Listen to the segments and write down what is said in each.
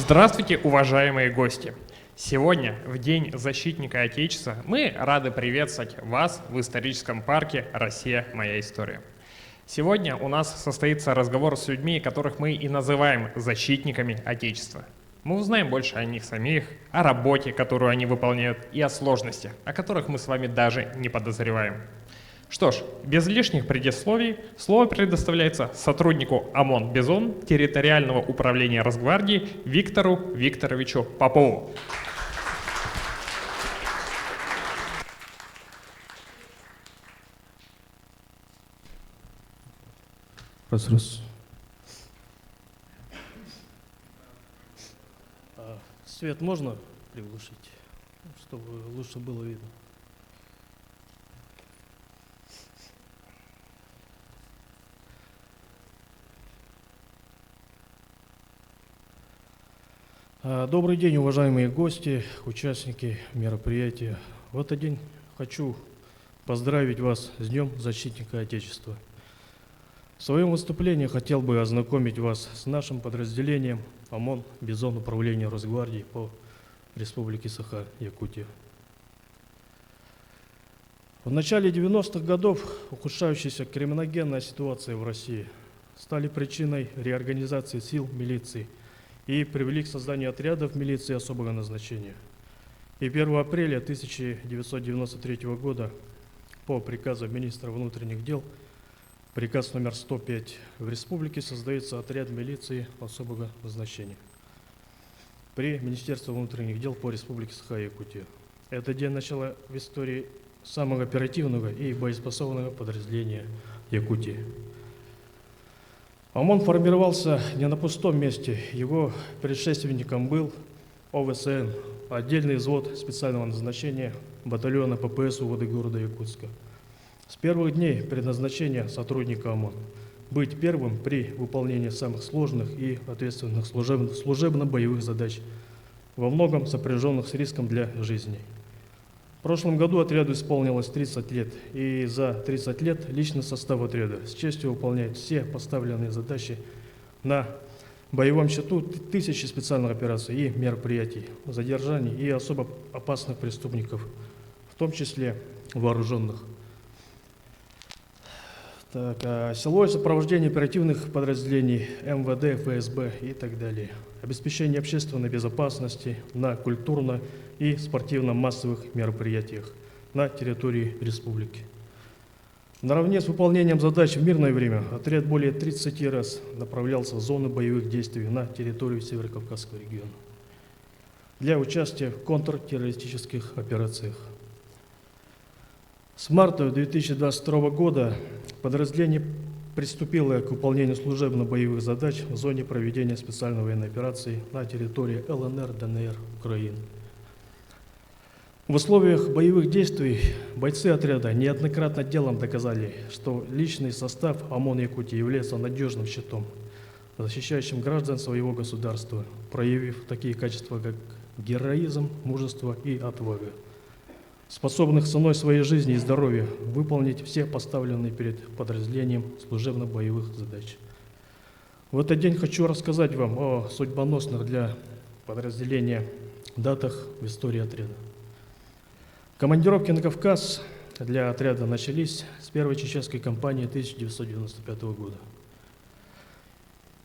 Здравствуйте, уважаемые гости! Сегодня, в День защитника Отечества, мы рады приветствовать вас в историческом парке «Россия. Моя история». Сегодня у нас состоится разговор с людьми, которых мы и называем защитниками Отечества. Мы узнаем больше о них самих, о работе, которую они выполняют, и о сложностях, о которых мы с вами даже не подозреваем. Что ж, без лишних предисловий, слово предоставляется сотруднику ОМОН «Бизон» территориального управления Росгвардии Виктору Викторовичу Попову. Раз. Свет можно приглушить, чтобы лучше было видно? Добрый день, уважаемые гости, участники мероприятия. В этот день хочу поздравить вас с Днем Защитника Отечества. В своем выступлении хотел бы ознакомить вас с нашим подразделением ОМОН «Бизон» управления Росгвардии по Республике Саха-Якутия. В начале 90-х годов ухудшающаяся криминогенная ситуация в России стали причиной реорганизации сил милиции и привели к созданию отрядов милиции особого назначения. И 1 апреля 1993 года по приказу министра внутренних дел, приказ номер 105, в республике создается отряд милиции особого назначения при Министерстве внутренних дел по Республике Саха-Якутия. Это день начала в истории самого оперативного и боеспособного подразделения Якутии. ОМОН формировался не на пустом месте. Его предшественником был ОВСН, отдельный взвод специального назначения батальона ППС УВД города Якутска. С первых дней предназначения сотрудника ОМОН быть первым при выполнении самых сложных и ответственных служебно-боевых задач, во многом сопряженных с риском для жизни. В прошлом году отряду исполнилось 30 лет, и за 30 лет личный состав отряда с честью выполняет все поставленные задачи на боевом счету тысячи специальных операций и мероприятий, задержаний и особо опасных преступников, в том числе вооруженных. Силовое сопровождение оперативных подразделений МВД, ФСБ и так далее. Обеспечение общественной безопасности на культурно- и спортивно-массовых мероприятиях на территории республики. Наравне с выполнением задач в мирное время отряд более 30 раз направлялся в зоны боевых действий на территорию Северокавказского региона для участия в контртеррористических операциях. С марта 2022 года подразделение приступило к выполнению служебно-боевых задач в зоне проведения специальной военной операции на территории ЛНР, ДНР, Украины. В условиях боевых действий бойцы отряда неоднократно делом доказали, что личный состав ОМОН Якутии является надежным щитом, защищающим граждан своего государства, проявив такие качества, как героизм, мужество и отвага, способных ценой своей жизни и здоровья выполнить все поставленные перед подразделением служебно-боевых задач. В этот день хочу рассказать вам о судьбоносных для подразделения датах в истории отряда. Командировки на Кавказ для отряда начались с первой чеченской кампании 1995 года.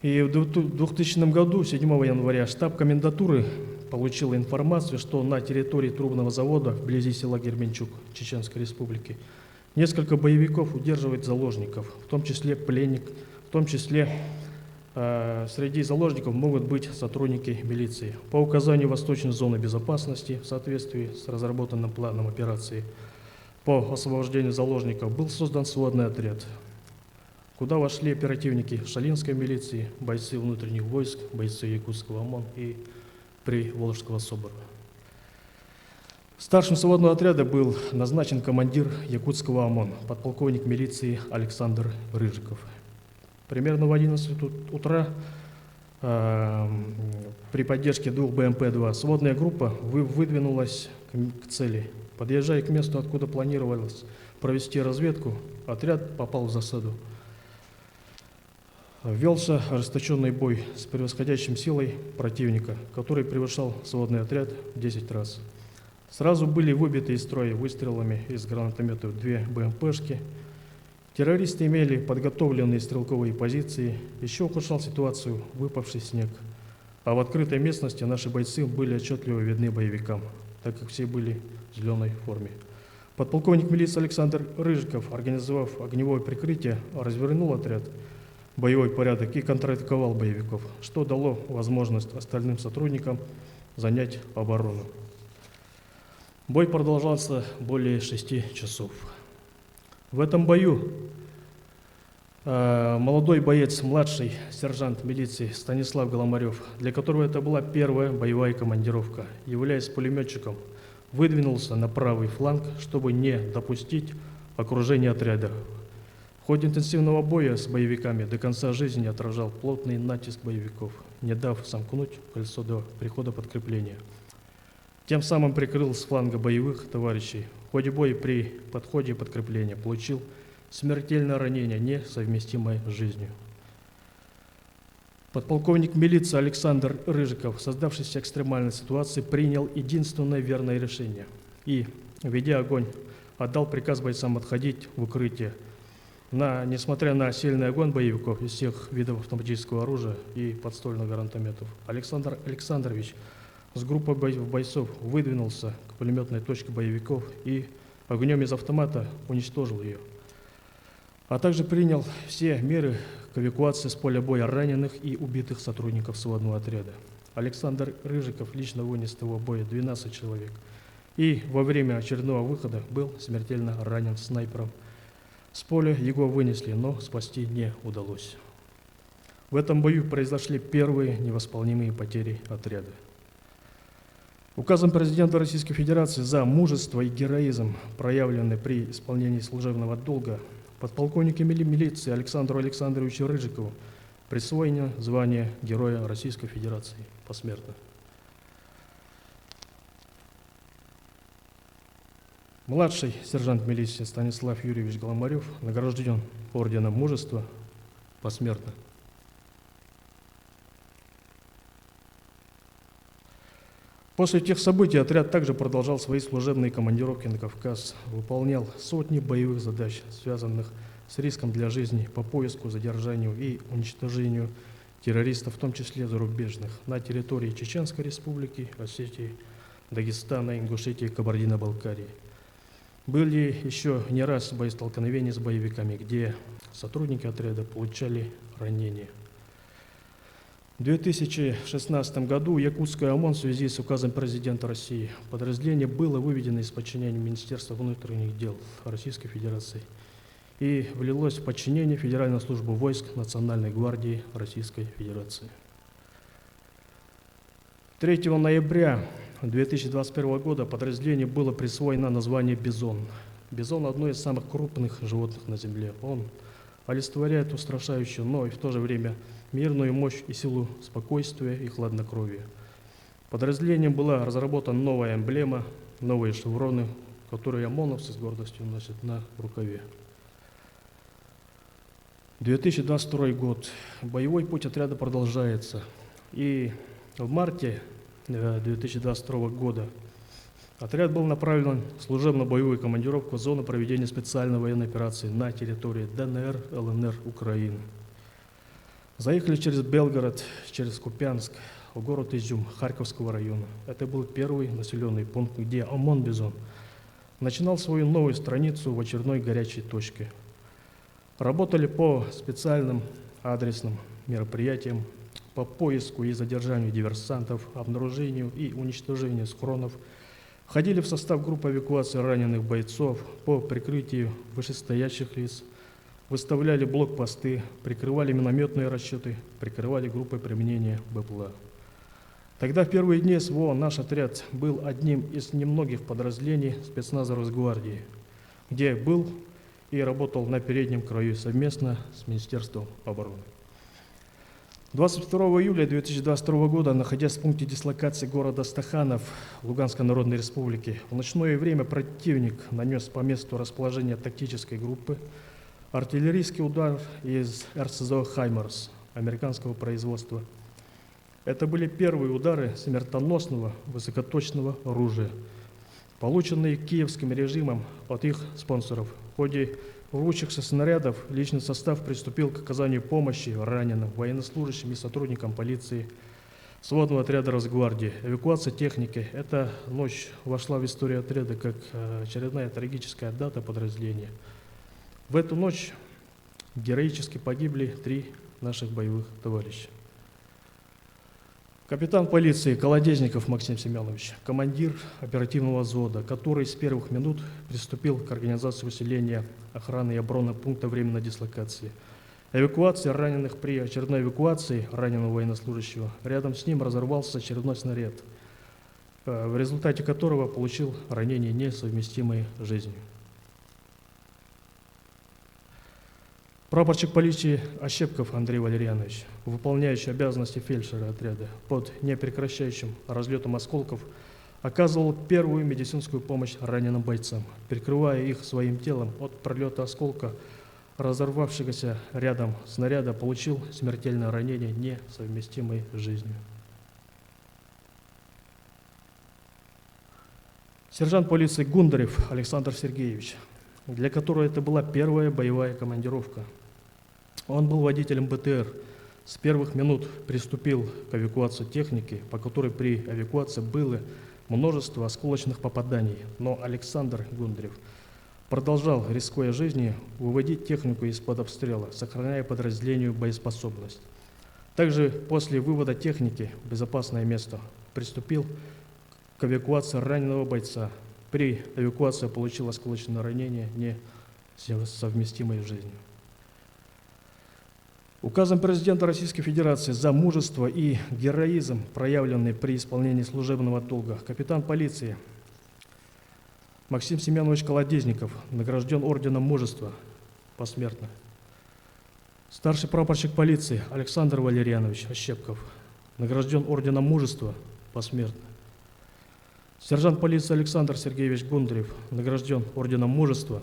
И в 2000 году, 7 января, штаб комендатуры получил информацию, что на территории трубного завода вблизи села Герменчук Чеченской Республики несколько боевиков удерживают заложников, в том числе среди заложников могут быть сотрудники милиции. По указанию Восточной зоны безопасности в соответствии с разработанным планом операции по освобождению заложников был создан сводный отряд, куда вошли оперативники Шалинской милиции, бойцы внутренних войск, бойцы Якутского ОМОН и Приволжского СОБРа. Старшим сводного отряда был назначен командир Якутского ОМОН, подполковник милиции Александр Рыжиков. Примерно в 11 утра при поддержке 2 БМП-2 сводная группа выдвинулась к цели. Подъезжая к месту, откуда планировалось провести разведку, отряд попал в засаду. Велся ожесточенный бой с превосходящим силой противника, который превышал сводный отряд в 10 раз. Сразу были выбиты из строя выстрелами из гранатометов 2 БМПшки. Террористы имели подготовленные стрелковые позиции, еще ухудшал ситуацию выпавший снег. А в открытой местности наши бойцы были отчетливо видны боевикам, так как все были в зеленой форме. Подполковник милиции Александр Рыжиков, организовав огневое прикрытие, развернул отряд, боевой порядок и контратаковал боевиков, что дало возможность остальным сотрудникам занять оборону. Бой продолжался более 6 часов. В этом бою молодой боец, младший сержант милиции Станислав Голомарев, для которого это была первая боевая командировка, являясь пулеметчиком, выдвинулся на правый фланг, чтобы не допустить окружения отряда. В ходе интенсивного боя с боевиками до конца жизни отражал плотный натиск боевиков, не дав сомкнуть кольцо до прихода подкрепления. Тем самым прикрыл с фланга боевых товарищей. В ходе боя при подходе подкрепления получил смертельное ранение, несовместимое с жизнью. Подполковник милиции Александр Рыжиков в создавшейся экстремальной ситуации принял единственное верное решение и, ведя огонь, отдал приказ бойцам отходить в укрытие. Несмотря на сильный огонь боевиков из всех видов автоматического оружия и подствольных гранатометов, Александр Александрович с группой бойцов выдвинулся к пулеметной точке боевиков и огнем из автомата уничтожил ее. А также принял все меры к эвакуации с поля боя раненых и убитых сотрудников сводного отряда. Александр Рыжиков лично вынес с того боя 12 человек и во время очередного выхода был смертельно ранен снайпером. С поля его вынесли, но спасти не удалось. В этом бою произошли первые невосполнимые потери отряда. Указом президента Российской Федерации за мужество и героизм, проявленный при исполнении служебного долга, подполковнику милиции Александру Александровичу Рыжикову присвоено звание Героя Российской Федерации посмертно. Младший сержант милиции Станислав Юрьевич Голомарев награжден орденом Мужества посмертно. После тех событий отряд также продолжал свои служебные командировки на Кавказ, выполнял сотни боевых задач, связанных с риском для жизни по поиску, задержанию и уничтожению террористов, в том числе зарубежных, на территории Чеченской Республики, Осетии, Дагестана, Ингушетии, Кабардино-Балкарии. Были еще не раз боестолкновения с боевиками, где сотрудники отряда получали ранения. В 2016 году Якутская ОМОН в связи с указом президента России подразделение было выведено из подчинения Министерства внутренних дел Российской Федерации и влилось в подчинение Федеральной службы войск Национальной гвардии Российской Федерации. 3 ноября 2021 года подразделению было присвоено название «Бизон». Бизон – одно из самых крупных животных на Земле. Он олицетворяет устрашающую, но и в то же время мирную мощь и силу спокойствия и хладнокровия. Подразделением была разработана новая эмблема, новые шевроны, которые ОМОНовцы с гордостью носят на рукаве. 2022 год. Боевой путь отряда продолжается. И в марте 2022 года отряд был направлен в служебно-боевую командировку в зону проведения специальной военной операции на территории ДНР, ЛНР, Украины. Заехали через Белгород, через Купянск, в город Изюм Харьковского района. Это был первый населенный пункт, где ОМОН «Бизон» начинал свою новую страницу в очередной горячей точке. Работали по специальным адресным мероприятиям, по поиску и задержанию диверсантов, обнаружению и уничтожению схронов, входили в состав группы эвакуации раненых бойцов по прикрытию вышестоящих лиц, выставляли блокпосты, прикрывали минометные расчеты, прикрывали группы применения БПЛА. Тогда в первые дни СВО наш отряд был одним из немногих подразделений спецназа Росгвардии, где был и работал на переднем краю совместно с Министерством обороны. 22 июля 2022 года, находясь в пункте дислокации города Стаханов Луганской Народной Республики, в ночное время противник нанес по месту расположения тактической группы артиллерийский удар из РСЗО «Хаймарс» американского производства. Это были первые удары смертоносного высокоточного оружия, полученные киевским режимом от их спонсоров. В ходе рвущихся снарядов личный состав приступил к оказанию помощи раненым, военнослужащим и сотрудникам полиции, сводного отряда Росгвардии. Эвакуация техники. Эта ночь вошла в историю отряда как очередная трагическая дата подразделения. В эту ночь героически погибли 3 наших боевых товарища. Капитан полиции Колодезников Максим Семенович, командир оперативного взвода, который с первых минут приступил к организации усиления охраны и обороны пункта временной дислокации. Эвакуация раненых. При очередной эвакуации раненого военнослужащего рядом с ним разорвался очередной снаряд, в результате которого получил ранения, несовместимые с жизнью. Прапорщик полиции Ощепков Андрей Валерьянович, выполняющий обязанности фельдшера отряда, под непрекращающим разлетом осколков оказывал первую медицинскую помощь раненым бойцам, прикрывая их своим телом от пролета осколка. Разорвавшегося рядом снаряда получил смертельное ранение, несовместимое с жизнью. Сержант полиции Гундарев Александр Сергеевич, для которого это была первая боевая командировка. Он был водителем БТР. С первых минут приступил к эвакуации техники, по которой при эвакуации было множество осколочных попаданий. Но Александр Гундарев продолжал, рискуя жизнью, выводить технику из-под обстрела, сохраняя подразделению боеспособность. Также после вывода техники в безопасное место приступил к эвакуации раненого бойца. При эвакуации получил осколочное ранение, несовместимое с жизнью. Указом президента Российской Федерации за мужество и героизм, проявленный при исполнении служебного долга, капитан полиции Максим Семенович Колодезников награжден орденом Мужества посмертно. Старший прапорщик полиции Александр Валерьянович Ощепков награжден орденом Мужества посмертно. Сержант полиции Александр Сергеевич Гундарев награжден орденом Мужества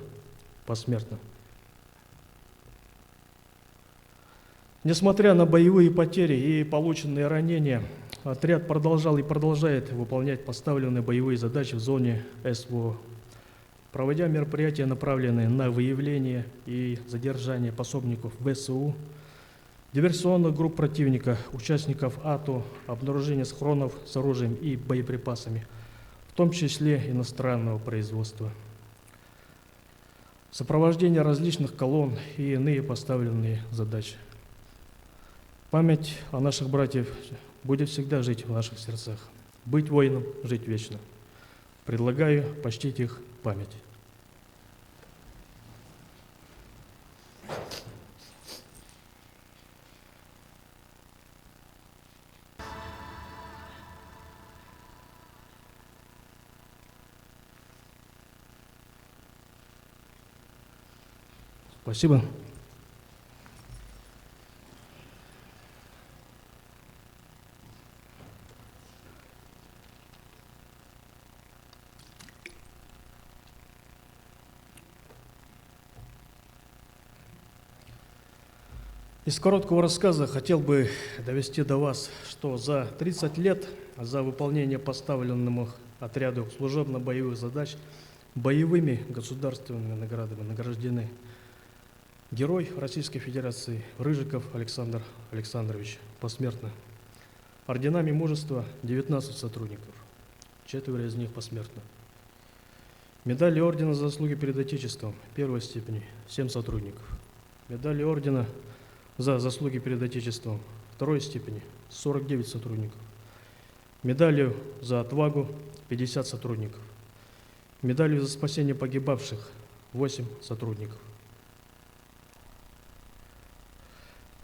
посмертно. Несмотря на боевые потери и полученные ранения, отряд продолжал и продолжает выполнять поставленные боевые задачи в зоне СВО, проводя мероприятия, направленные на выявление и задержание пособников ВСУ, диверсионных групп противника, участников АТО, обнаружение схронов с оружием и боеприпасами, в том числе иностранного производства, сопровождение различных колонн и иные поставленные задачи. Память о наших братьях будет всегда жить в наших сердцах. Быть воином, жить вечно. Предлагаю почтить их память. Спасибо. Из короткого рассказа хотел бы довести до вас, что за 30 лет за выполнение поставленных отряду служебно-боевых задач боевыми государственными наградами награждены герой Российской Федерации Рыжиков Александр Александрович посмертно. Орденами Мужества 19 сотрудников, 4 из них посмертно. Медали ордена за заслуги перед Отечеством первой степени 7 сотрудников. Медали ордена за заслуги перед Отечеством второй степени 49 сотрудников. Медалью за отвагу 50 сотрудников. Медалью за спасение погибавших 8 сотрудников.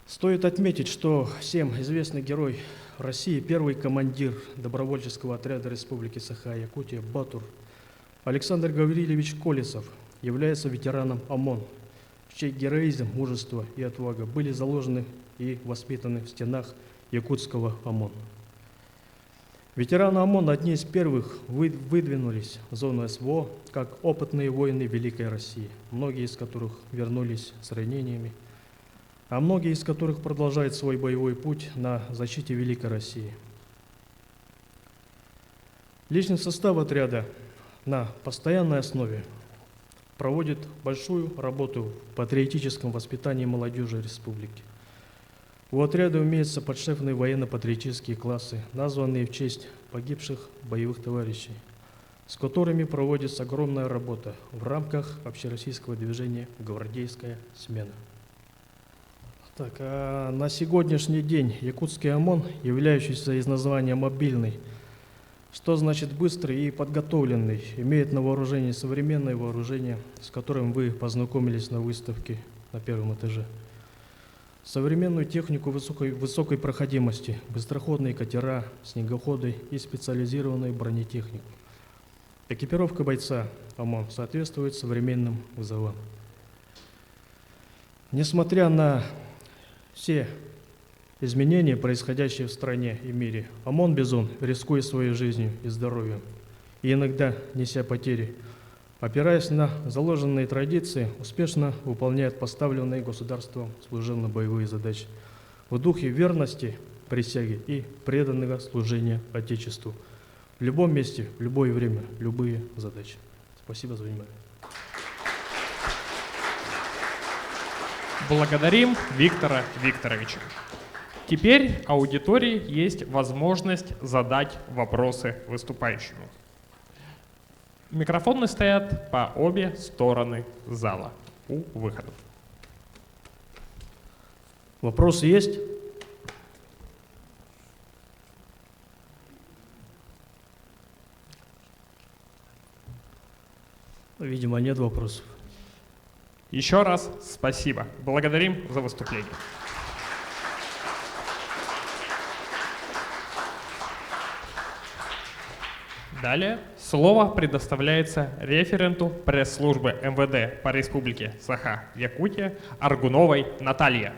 Стоит отметить, что всем известный герой России, первый командир добровольческого отряда Республики Саха-Якутия Батур Александр Гаврилович Колесов является ветераном ОМОН, чей героизм, мужество и отвага были заложены и воспитаны в стенах якутского ОМОН. Ветераны ОМОН одни из первых выдвинулись в зону СВО как опытные воины Великой России, многие из которых вернулись с ранениями, а многие из которых продолжают свой боевой путь на защите Великой России. Личный состав отряда на постоянной основе проводит большую работу в патриотическом воспитании молодежи республики. У отряда имеются подшефные военно-патриотические классы, названные в честь погибших боевых товарищей, с которыми проводится огромная работа в рамках общероссийского движения «Гвардейская смена». Так, а на сегодняшний день якутский ОМОН, являющийся из названия «мобильный», что значит быстрый и подготовленный, имеет на вооружении современное вооружение, с которым вы познакомились на выставке на первом этаже. Современную технику высокой проходимости, быстроходные катера, снегоходы и специализированную бронетехнику. Экипировка бойца ОМОН соответствует современным вызовам. Несмотря на все изменения, происходящие в стране и мире, ОМОН «Бизон», рискуя своей жизнью и здоровьем, и иногда неся потери, опираясь на заложенные традиции, успешно выполняет поставленные государством служебно-боевые задачи в духе верности, присяги и преданного служения Отечеству в любом месте, в любое время, любые задачи. Спасибо за внимание. Благодарим Виктора Викторовича. Теперь аудитории есть возможность задать вопросы выступающему. Микрофоны стоят по обе стороны зала у выходов. Вопросы есть? Видимо, нет вопросов. Еще раз спасибо. Благодарим за выступление. Далее слово предоставляется референту пресс-службы МВД по Республике Саха-Якутия Аргуновой Наталье.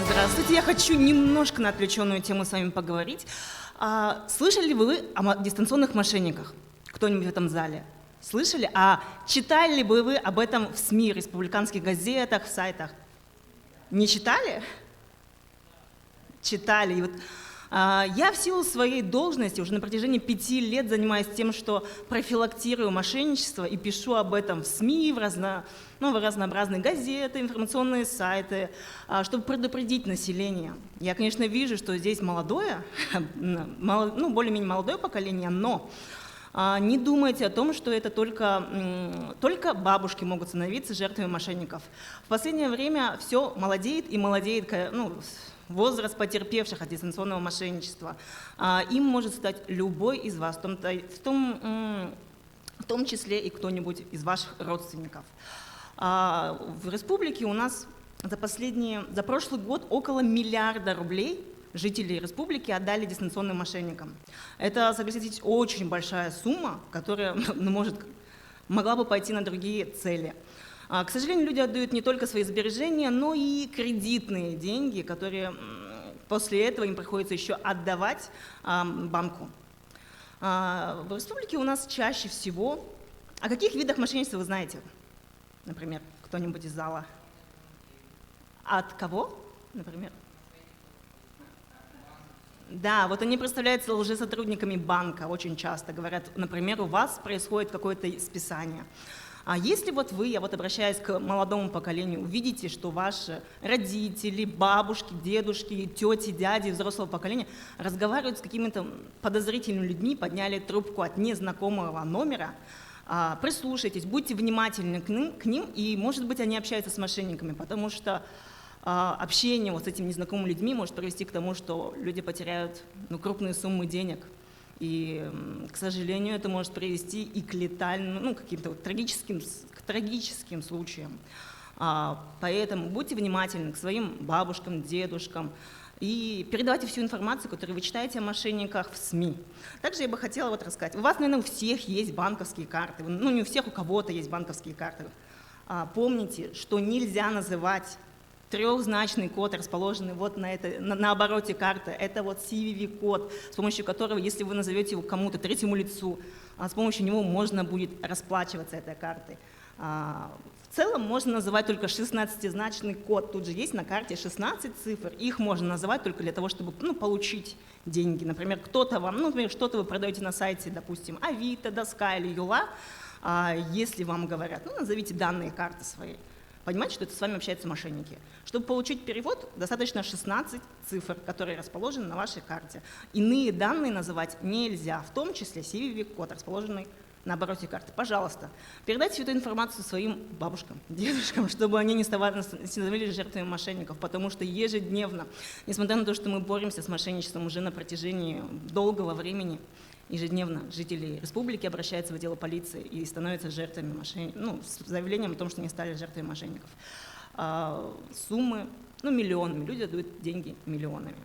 Здравствуйте, я хочу немножко на отвлеченную тему с вами поговорить. Слышали ли вы о дистанционных мошенниках? Кто-нибудь в этом зале? Слышали? А читали ли бы вы об этом в СМИ, республиканских газетах, в сайтах? Не читали? Читали. И вот, я в силу своей должности уже на протяжении 5 лет занимаюсь тем, что профилактирую мошенничество и пишу об этом в СМИ, в разнообразные газеты, информационные сайты, чтобы предупредить население. Я, конечно, вижу, что здесь молодое, более-менее молодое поколение, но не думайте о том, что это только бабушки могут становиться жертвами мошенников. В последнее время все молодеет и молодеет, возраст потерпевших от дистанционного мошенничества. Им может стать любой из вас, в том числе и кто-нибудь из ваших родственников. В республике у нас за прошлый год около миллиарда рублей жителей республики отдали дистанционным мошенникам. Это, согласитесь, очень большая сумма, которая могла бы пойти на другие цели. К сожалению, люди отдают не только свои сбережения, но и кредитные деньги, которые после этого им приходится еще отдавать банку. В республике у нас чаще всего... О каких видах мошенничества вы знаете? Например, кто-нибудь из зала? От кого, например? Да, вот они представляются лжесотрудниками банка, очень часто говорят, например, у вас происходит какое-то списание. А если я обращаюсь к молодому поколению, увидите, что ваши родители, бабушки, дедушки, тети, дяди взрослого поколения разговаривают с какими-то подозрительными людьми, подняли трубку от незнакомого номера, прислушайтесь, будьте внимательны к ним, и, может быть, они общаются с мошенниками, потому что общение с этими незнакомыми людьми может привести к тому, что люди потеряют крупные суммы денег. И, к сожалению, это может привести и к летальным, каким-то трагическим случаям. Поэтому будьте внимательны к своим бабушкам, дедушкам и передавайте всю информацию, которую вы читаете о мошенниках в СМИ. Также я бы хотела рассказать. У вас, наверное, у всех есть банковские карты. Не у всех, у кого-то есть банковские карты. Помните, что нельзя называть трехзначный код, расположенный вот на обороте карты. Это вот CVV-код, с помощью которого, если вы назовете его кому-то, третьему лицу, с помощью него можно будет расплачиваться этой картой. В целом можно называть только 16-значный код. Тут же есть на карте 16 цифр. Их можно называть только для того, чтобы получить деньги. Например, кто-то вам, например, что-то вы продаете на сайте, допустим, Авито, Доска или Юла. Если вам говорят, назовите данные карты свои, понимаете, что это с вами общаются мошенники. Чтобы получить перевод, достаточно 16 цифр, которые расположены на вашей карте. Иные данные называть нельзя, в том числе CVV-код, расположенный на обороте карты. Пожалуйста, передайте всю эту информацию своим бабушкам, дедушкам, чтобы они не становились жертвами мошенников, потому что ежедневно, несмотря на то, что мы боремся с мошенничеством уже на протяжении долгого времени, ежедневно жители республики обращаются в отдел полиции и становятся жертвами мошенников, с заявлением о том, что они стали жертвами мошенников. Суммы, миллионами, люди отдают деньги миллионами.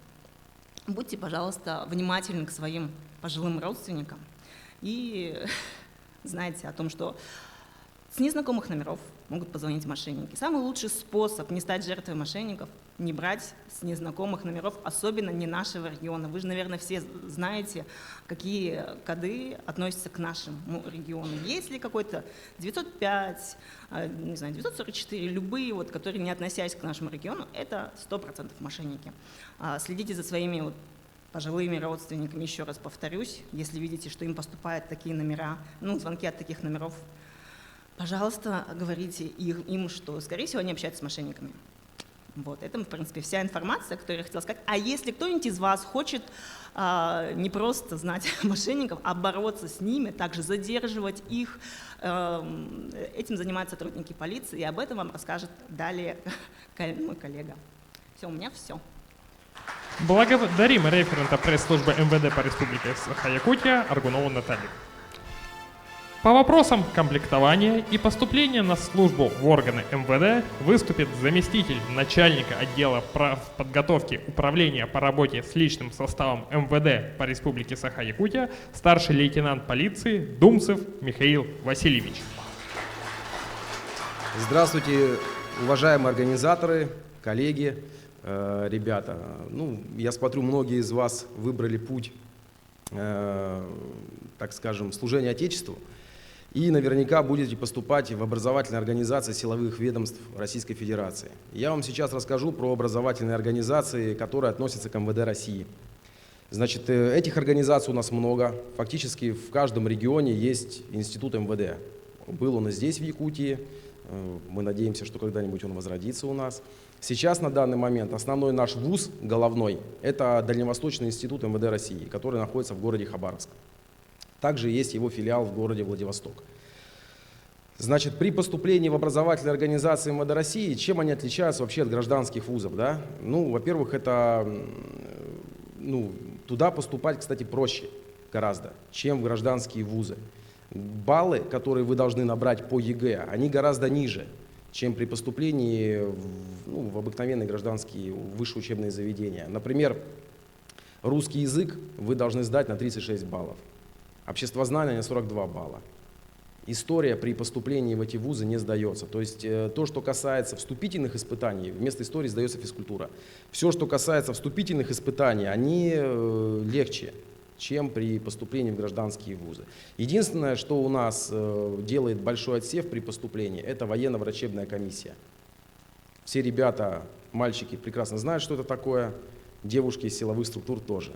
Будьте, пожалуйста, внимательны к своим пожилым родственникам и знайте о том, что с незнакомых номеров могут позвонить мошенники. Самый лучший способ не стать жертвой мошенников – не брать с незнакомых номеров, особенно не нашего региона. Вы же, наверное, все знаете, какие коды относятся к нашему региону. Есть ли какой-то 905, 944, любые, которые не относясь к нашему региону, это 100% мошенники. Следите за своими пожилыми родственниками, еще раз повторюсь, если видите, что им поступают такие номера, звонки от таких номеров, пожалуйста, говорите им, что, скорее всего, они общаются с мошенниками. Это, в принципе, вся информация, которую я хотела сказать. А если кто-нибудь из вас хочет не просто знать мошенников, а бороться с ними, также задерживать их, этим занимаются сотрудники полиции, и об этом вам расскажет далее мой коллега. Все, у меня все. Благодарим референта пресс-службы МВД по Республике Саха-Якутия Аргунову Наталью. По вопросам комплектования и поступления на службу в органы МВД выступит заместитель начальника отдела подготовки управления по работе с личным составом МВД по Республике Саха-Якутия старший лейтенант полиции Думцев Михаил Васильевич. Здравствуйте, уважаемые организаторы, коллеги, ребята. Я смотрю, многие из вас выбрали путь, так скажем, служения Отечеству. И наверняка будете поступать в образовательные организации силовых ведомств Российской Федерации. Я вам сейчас расскажу про образовательные организации, которые относятся к МВД России. Значит, этих организаций у нас много. Фактически в каждом регионе есть институт МВД. Был он и здесь, в Якутии. Мы надеемся, что когда-нибудь он возродится у нас. Сейчас, на данный момент, основной наш вуз головной – это Дальневосточный институт МВД России, который находится в городе Хабаровск. Также есть его филиал в городе Владивосток. Значит, при поступлении в образовательные организации МВД России, чем они отличаются вообще от гражданских вузов? Да? Во-первых, это туда поступать, кстати, проще гораздо, чем в гражданские вузы. Баллы, которые вы должны набрать по ЕГЭ, они гораздо ниже, чем при поступлении в обыкновенные гражданские высшие учебные заведения. Например, русский язык вы должны сдать на 36 баллов. Обществознание на 42 балла. История при поступлении в эти вузы не сдается. То есть то, что касается вступительных испытаний, вместо истории сдается физкультура. Все, что касается вступительных испытаний, они легче, чем при поступлении в гражданские вузы. Единственное, что у нас делает большой отсев при поступлении, это военно-врачебная комиссия. Все ребята, мальчики прекрасно знают, что это такое, девушки из силовых структур тоже.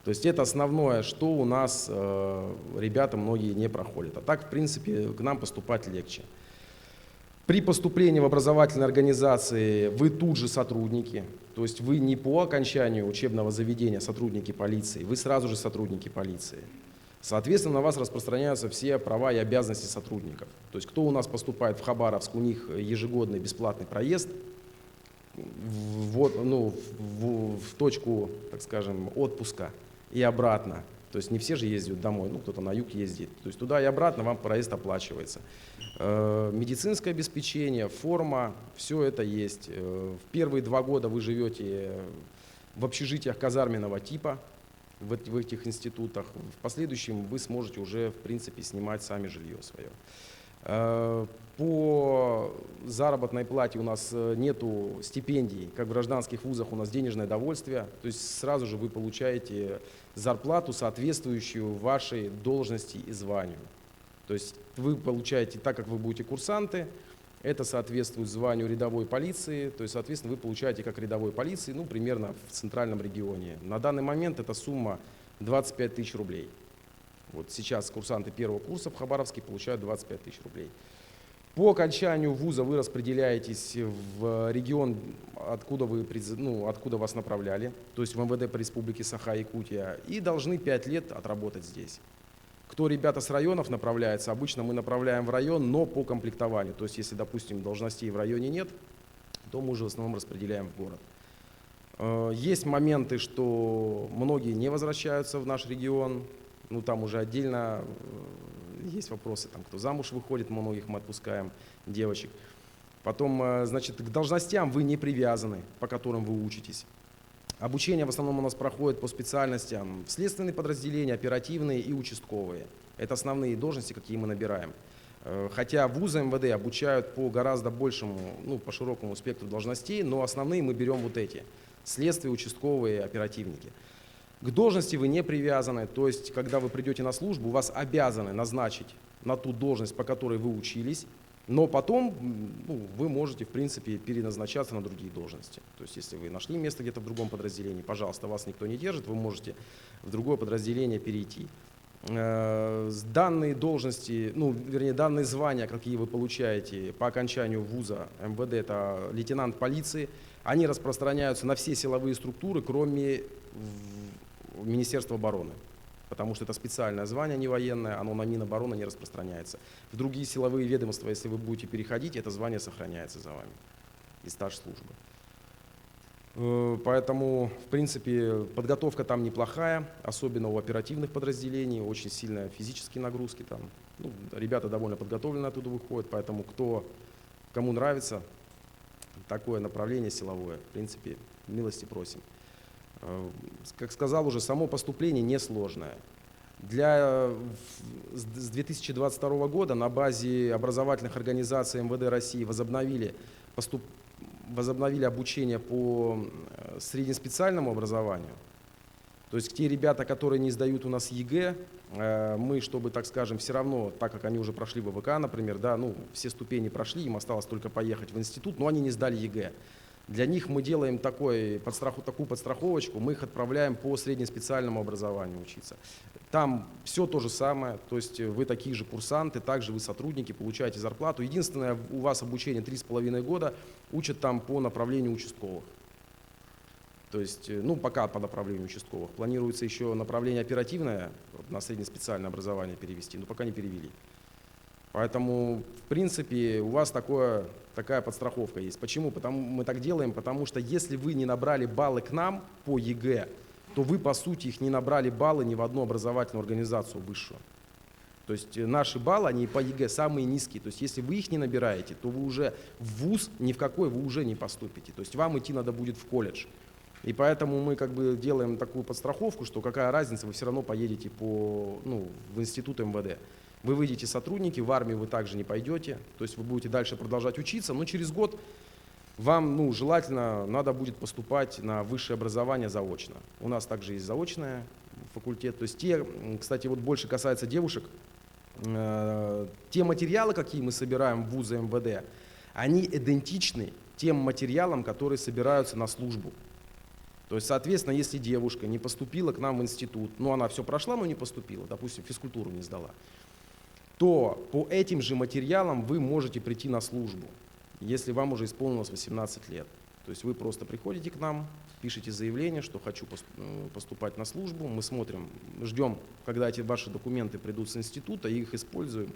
То есть это основное, что у нас ребята многие не проходят. А так, в принципе, к нам поступать легче. При поступлении в образовательные организации вы тут же сотрудники. То есть вы не по окончанию учебного заведения сотрудники полиции, вы сразу же сотрудники полиции. Соответственно, на вас распространяются все права и обязанности сотрудников. То есть кто у нас поступает в Хабаровск, у них ежегодный бесплатный проезд в точку, так скажем, отпуска и обратно. То есть не все же ездят домой, кто-то на юг ездит. То есть туда и обратно вам проезд оплачивается. Медицинское обеспечение, форма, все это есть. В первые 2 года вы живете в общежитиях казарменного типа в этих институтах. В последующем вы сможете уже, в принципе, снимать сами жилье свое. По заработной плате у нас нету стипендий, как в гражданских вузах у нас денежное довольствие, то есть сразу же вы получаете зарплату, соответствующую вашей должности и званию. То есть вы получаете, так как вы будете курсанты, это соответствует званию рядовой полиции, то есть, соответственно, вы получаете как рядовой полиции, ну, примерно в центральном регионе. На данный момент эта сумма 25 тысяч рублей. Вот сейчас курсанты первого курса в Хабаровске получают 25 тысяч рублей. По окончанию вуза вы распределяетесь в регион, откуда вас направляли, то есть в МВД по республике Саха-Якутия, и должны 5 лет отработать здесь. Кто ребята с районов направляется, обычно мы направляем в район, но по комплектованию. То есть если, допустим, должностей в районе нет, то мы уже в основном распределяем в город. Есть моменты, что многие не возвращаются в наш регион, ну там уже отдельно есть вопросы, там, кто замуж выходит, многих мы отпускаем, девочек. Потом, значит, к должностям вы не привязаны, по которым вы учитесь. Обучение в основном у нас проходит по специальностям следственные подразделения, оперативные и участковые. Это основные должности, какие мы набираем. Хотя вузы МВД обучают по гораздо большему, ну, по широкому спектру должностей, но основные мы берем вот эти. Следствие, участковые, оперативники. К должности вы не привязаны, то есть, когда вы придете на службу, вас обязаны назначить на ту должность, по которой вы учились, но потом вы можете, в принципе, переназначаться на другие должности. То есть, если вы нашли место где-то в другом подразделении, пожалуйста, вас никто не держит, вы можете в другое подразделение перейти. Данные должности, данные звания, какие вы получаете по окончанию вуза МВД, это лейтенант полиции, они распространяются на все силовые структуры, кроме Министерства обороны. Потому что это специальное звание, не военное, оно на Минобороны не распространяется. В другие силовые ведомства, если вы будете переходить, это звание сохраняется за вами и стаж службы. Поэтому, в принципе, подготовка там неплохая, особенно у оперативных подразделений, очень сильные физические нагрузки там. Ребята довольно подготовлены оттуда выходят, поэтому кому нравится такое направление силовое, в принципе, милости просим. Как сказал уже, само поступление несложное. С 2022 года на базе образовательных организаций МВД России возобновили обучение по среднеспециальному образованию. То есть те ребята, которые не сдают у нас ЕГЭ, мы, чтобы, так скажем, все равно, так как они уже прошли ВВК, например, все ступени прошли, им осталось только поехать в институт, но они не сдали ЕГЭ. Для них мы делаем такую подстраховочку, мы их отправляем по среднеспециальному образованию учиться. Там все то же самое, то есть вы такие же курсанты, также вы сотрудники, получаете зарплату. Единственное, у вас обучение 3,5 года, учат там по направлению участковых. То есть, пока по направлению участковых. Планируется еще направление оперативное на среднеспециальное образование перевести, но пока не перевели. Поэтому, в принципе, у вас такая подстраховка есть. Почему? Мы так делаем, потому что если вы не набрали баллы к нам по ЕГЭ, то вы, по сути, их не набрали баллы ни в одну образовательную организацию высшую. То есть наши баллы, они по ЕГЭ самые низкие. То есть если вы их не набираете, то вы уже в вуз ни в какой вы уже не поступите. То есть вам идти надо будет в колледж. И поэтому мы делаем такую подстраховку, что какая разница, вы все равно поедете в институт МВД. Вы выйдете сотрудники, в армию вы также не пойдете, то есть вы будете дальше продолжать учиться, но через год вам желательно надо будет поступать на высшее образование заочно. У нас также есть заочный факультет, то есть кстати, больше касается девушек, те материалы, какие мы собираем в вузы МВД, они идентичны тем материалам, которые собираются на службу. То есть, соответственно, если девушка не поступила к нам в институт, она все прошла, но не поступила, допустим, физкультуру не сдала, то по этим же материалам вы можете прийти на службу, если вам уже исполнилось 18 лет. То есть вы просто приходите к нам, пишете заявление, что хочу поступать на службу, мы смотрим, ждем, когда эти ваши документы придут с института, и их используем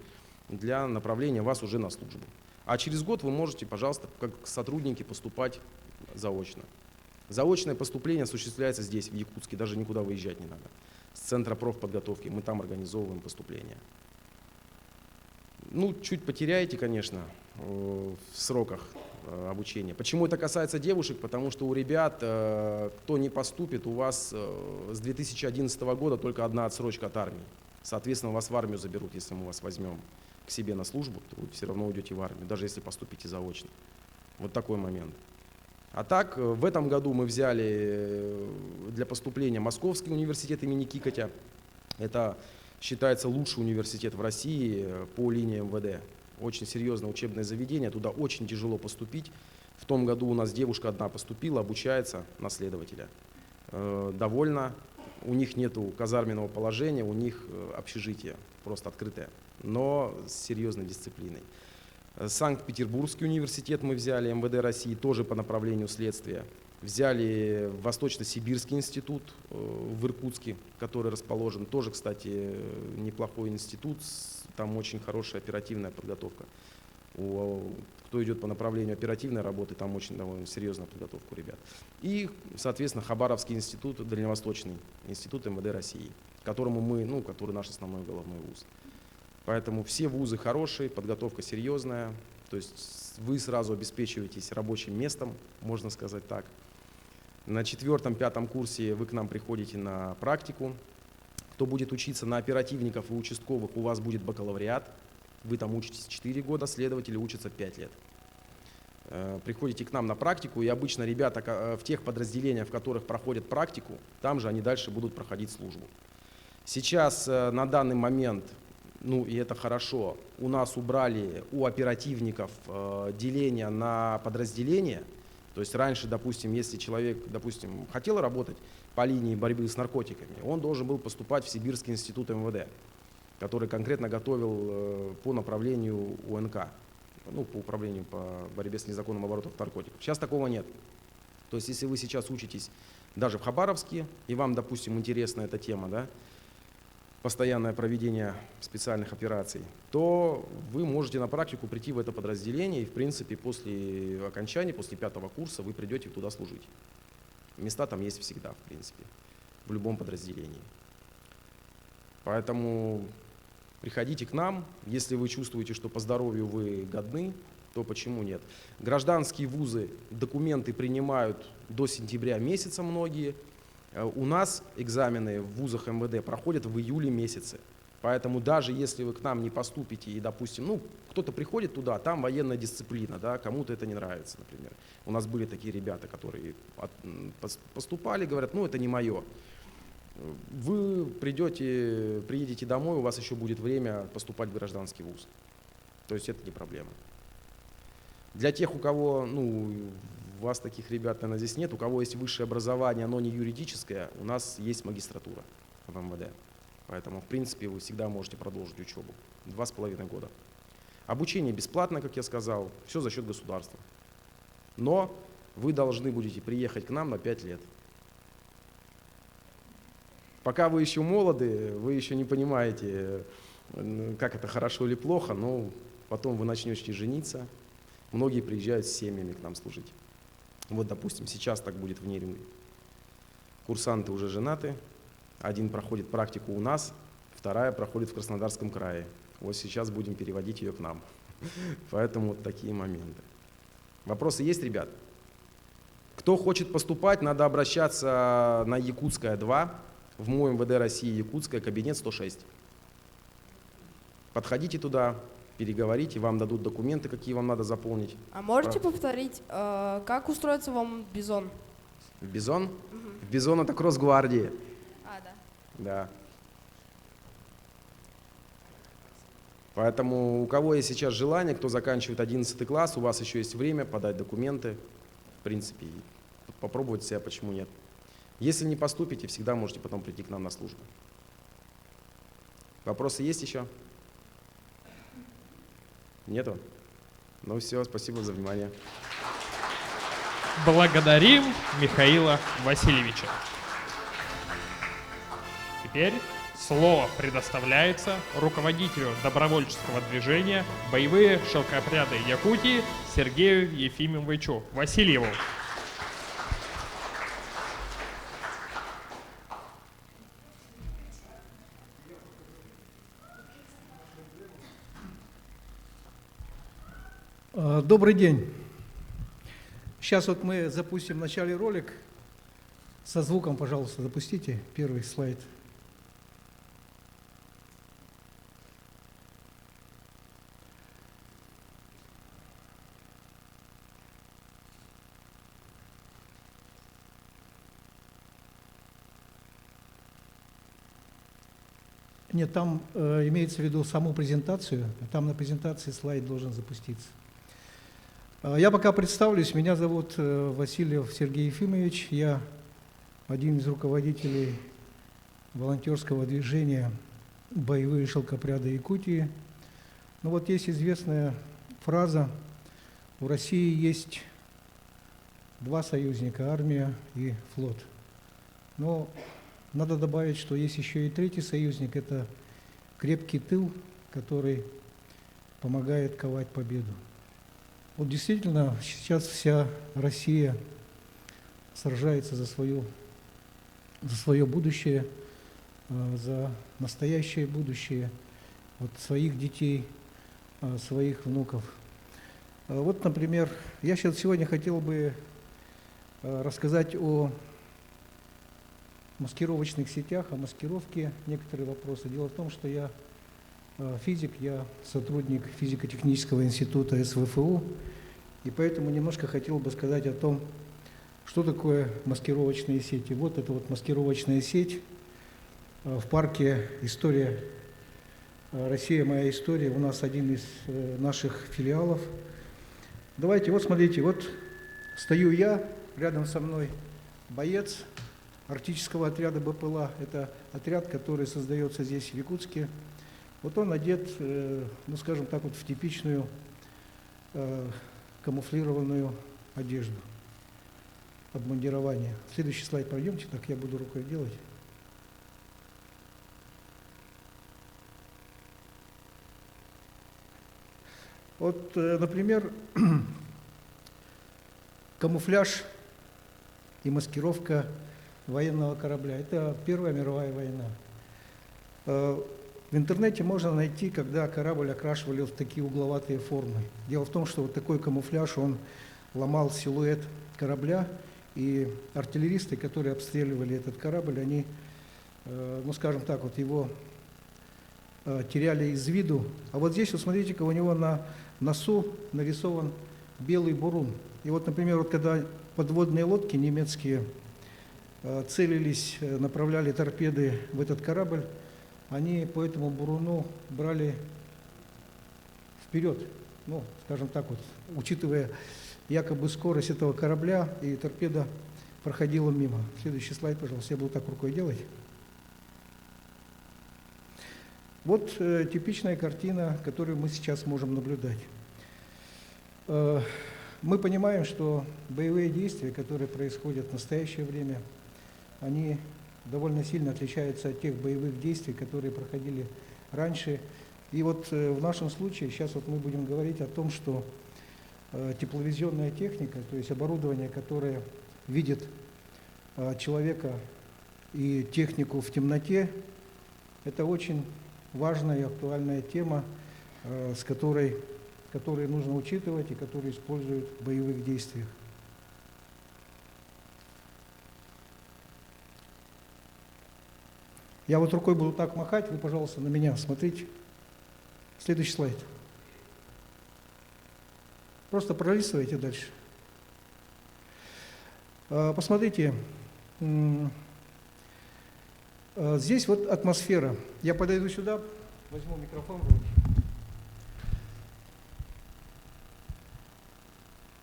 для направления вас уже на службу. А через год вы можете, пожалуйста, как сотрудники поступать заочно. Заочное поступление осуществляется здесь, в Якутске, даже никуда выезжать не надо. С центра профподготовки мы там организовываем поступление. Чуть потеряете, конечно, в сроках обучения. Почему это касается девушек? Потому что у ребят, кто не поступит, у вас с 2011 года только одна отсрочка от армии. Соответственно, вас в армию заберут, если мы вас возьмем к себе на службу, то вы все равно уйдете в армию, даже если поступите заочно. Вот такой момент. А так, в этом году мы взяли для поступления Московский университет имени Кикотя. Это считается лучший университет в России по линии МВД. Очень серьезное учебное заведение, туда очень тяжело поступить. В том году у нас девушка одна поступила, обучается на следователя. Довольна, у них нет казарменного положения, у них общежитие просто открытое, но с серьезной дисциплиной. Санкт-Петербургский университет мы взяли, МВД России, тоже по направлению следствия. Взяли Восточно-Сибирский институт в Иркутске, который расположен. Тоже, кстати, неплохой институт, там очень хорошая оперативная подготовка. Кто идет по направлению оперативной работы, там очень довольно серьезная подготовка у ребят. И, соответственно, Хабаровский институт, Дальневосточный институт МВД России, которому мы, который наш основной головной вуз. Поэтому все вузы хорошие, подготовка серьезная, то есть вы сразу обеспечиваетесь рабочим местом, можно сказать так. На 4-5 курсе вы к нам приходите на практику. Кто будет учиться на оперативников и участковых, у вас будет бакалавриат. Вы там учитесь 4 года, следователи учатся 5 лет. Приходите к нам на практику, и обычно ребята в тех подразделениях, в которых проходят практику, там же они дальше будут проходить службу. Сейчас на данный момент, и это хорошо, у нас убрали у оперативников деление на подразделения. То есть раньше, допустим, если человек, хотел работать по линии борьбы с наркотиками, он должен был поступать в Сибирский институт МВД, который конкретно готовил по направлению УНК, по управлению по борьбе с незаконным оборотом наркотиков. Сейчас такого нет. То есть если вы сейчас учитесь даже в Хабаровске, и вам, допустим, интересна эта тема, да, постоянное проведение специальных операций, то вы можете на практику прийти в это подразделение, и, в принципе, после окончания, после 5-го курса вы придете туда служить. Места там есть всегда, в принципе, в любом подразделении. Поэтому приходите к нам, если вы чувствуете, что по здоровью вы годны, то почему нет? Гражданские вузы документы принимают до сентября месяца многие. У нас экзамены в вузах МВД проходят в июле месяце. Поэтому даже если вы к нам не поступите и, допустим, кто-то приходит туда, там военная дисциплина, да, кому-то это не нравится, например. У нас были такие ребята, которые поступали, говорят, это не мое. Вы приедете домой, у вас еще будет время поступать в гражданский вуз. То есть это не проблема. Для тех, у кого, у вас таких ребят, наверное, здесь нет, у кого есть высшее образование, оно не юридическое, у нас есть магистратура в МВД. Поэтому, в принципе, вы всегда можете продолжить учебу. 2,5 года. Обучение бесплатно, как я сказал, все за счет государства. Но вы должны будете приехать к нам на 5 лет. Пока вы еще молоды, вы еще не понимаете, как это хорошо или плохо, но потом вы начнете жениться. Многие приезжают с семьями к нам служить. Вот, допустим, сейчас так будет в Нерюнгри. Курсанты уже женаты, один проходит практику у нас, вторая проходит в Краснодарском крае. Вот сейчас будем переводить ее к нам. Поэтому вот такие моменты. Вопросы есть, ребят? Кто хочет поступать, надо обращаться на Якутская 2, в МО МВД России Якутская, кабинет 106. Подходите туда, переговорите, вам дадут документы, какие вам надо заполнить. А можете повторить, как устроиться вам в Бизон? В Бизон? В Бизон это к Росгвардии. Да. Да. Поэтому у кого есть сейчас желание, кто заканчивает 11 класс, у вас еще есть время подать документы, в принципе, и попробовать себя, почему нет. Если не поступите, всегда можете потом прийти к нам на службу. Вопросы есть еще? Нету? Ну все, спасибо за внимание. Благодарим Михаила Васильевича. Теперь слово предоставляется руководителю добровольческого движения «Боевые шелкопряды Якутии» Сергею Ефимовичу Васильеву. Добрый день. Сейчас вот мы запустим в начале ролик. Со звуком, пожалуйста, запустите первый слайд. Нет, там имеется в виду саму презентацию, там на презентации слайд должен запуститься. Я пока представлюсь, меня зовут Васильев Сергей Ефимович, я один из руководителей волонтерского движения «Боевые шелкопряды Якутии». Ну вот есть известная фраза: у России есть два союзника – армия и флот. Но надо добавить, что есть еще и третий союзник – это крепкий тыл, который помогает ковать победу. Вот действительно, сейчас вся Россия сражается за свое будущее, за настоящее будущее вот своих детей, своих внуков. Вот, например, я сегодня хотел бы рассказать о маскировочных сетях, о маскировке, некоторые вопросы. Дело в том, что я физик, я сотрудник физико-технического института СВФУ, и поэтому немножко хотел бы сказать о том, что такое маскировочные сети. Вот это вот маскировочная сеть в парке «История Россия. Моя история». У нас один из наших филиалов. Давайте, вот смотрите, вот стою я, рядом со мной боец арктического отряда БПЛА. Это отряд, который создается здесь, в Якутске. Вот он одет, ну скажем так, вот в типичную камуфлированную одежду, обмундирование. Следующий слайд пройдемте, так я буду рукой делать. Вот, например, камуфляж и маскировка военного корабля. Это Первая мировая война. В интернете можно найти, когда корабль окрашивали в такие угловатые формы. Дело в том, что вот такой камуфляж, он ломал силуэт корабля, и артиллеристы, которые обстреливали этот корабль, они, ну скажем так, вот его теряли из виду. А вот здесь, вот смотрите-ка, у него на носу нарисован белый бурун. И вот, например, вот когда подводные лодки немецкие целились, направляли торпеды в этот корабль, они по этому буруну брали вперед, ну, скажем так вот, учитывая якобы скорость этого корабля, и торпеда проходила мимо. Следующий слайд, пожалуйста, я буду так рукой делать. Вот типичная картина, которую мы сейчас можем наблюдать. Мы понимаем, что боевые действия, которые происходят в настоящее время, они довольно сильно отличаются от тех боевых действий, которые проходили раньше. И вот в нашем случае сейчас вот мы будем говорить о том, что тепловизионная техника, то есть оборудование, которое видит человека и технику в темноте, это очень важная и актуальная тема, которую нужно учитывать и которую используют в боевых действиях. Я вот рукой буду так махать, вы, пожалуйста, на меня смотрите. Следующий слайд. Просто пролистывайте дальше. Посмотрите, здесь вот атмосфера. Я подойду сюда, возьму микрофон в руки.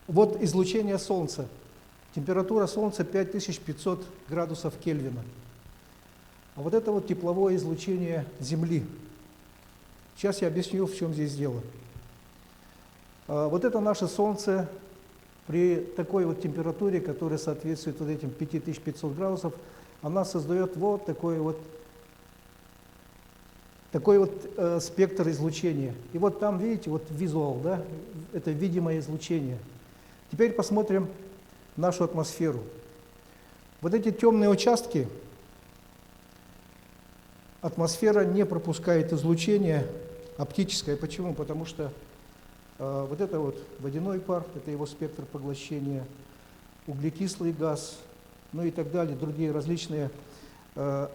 Вот излучение Солнца. Температура Солнца 5500 градусов Кельвина. А вот это вот тепловое излучение Земли. Сейчас я объясню, в чем здесь дело. Вот это наше Солнце при такой вот температуре, которая соответствует вот этим 5500 градусов, она создает вот такой вот спектр излучения. И вот там, видите, вот визуал, да, это видимое излучение. Теперь посмотрим нашу атмосферу. Вот эти темные участки, атмосфера не пропускает излучение оптическое. Почему? Потому что вот это вот водяной пар, это его спектр поглощения, углекислый газ, ну и так далее, другие различные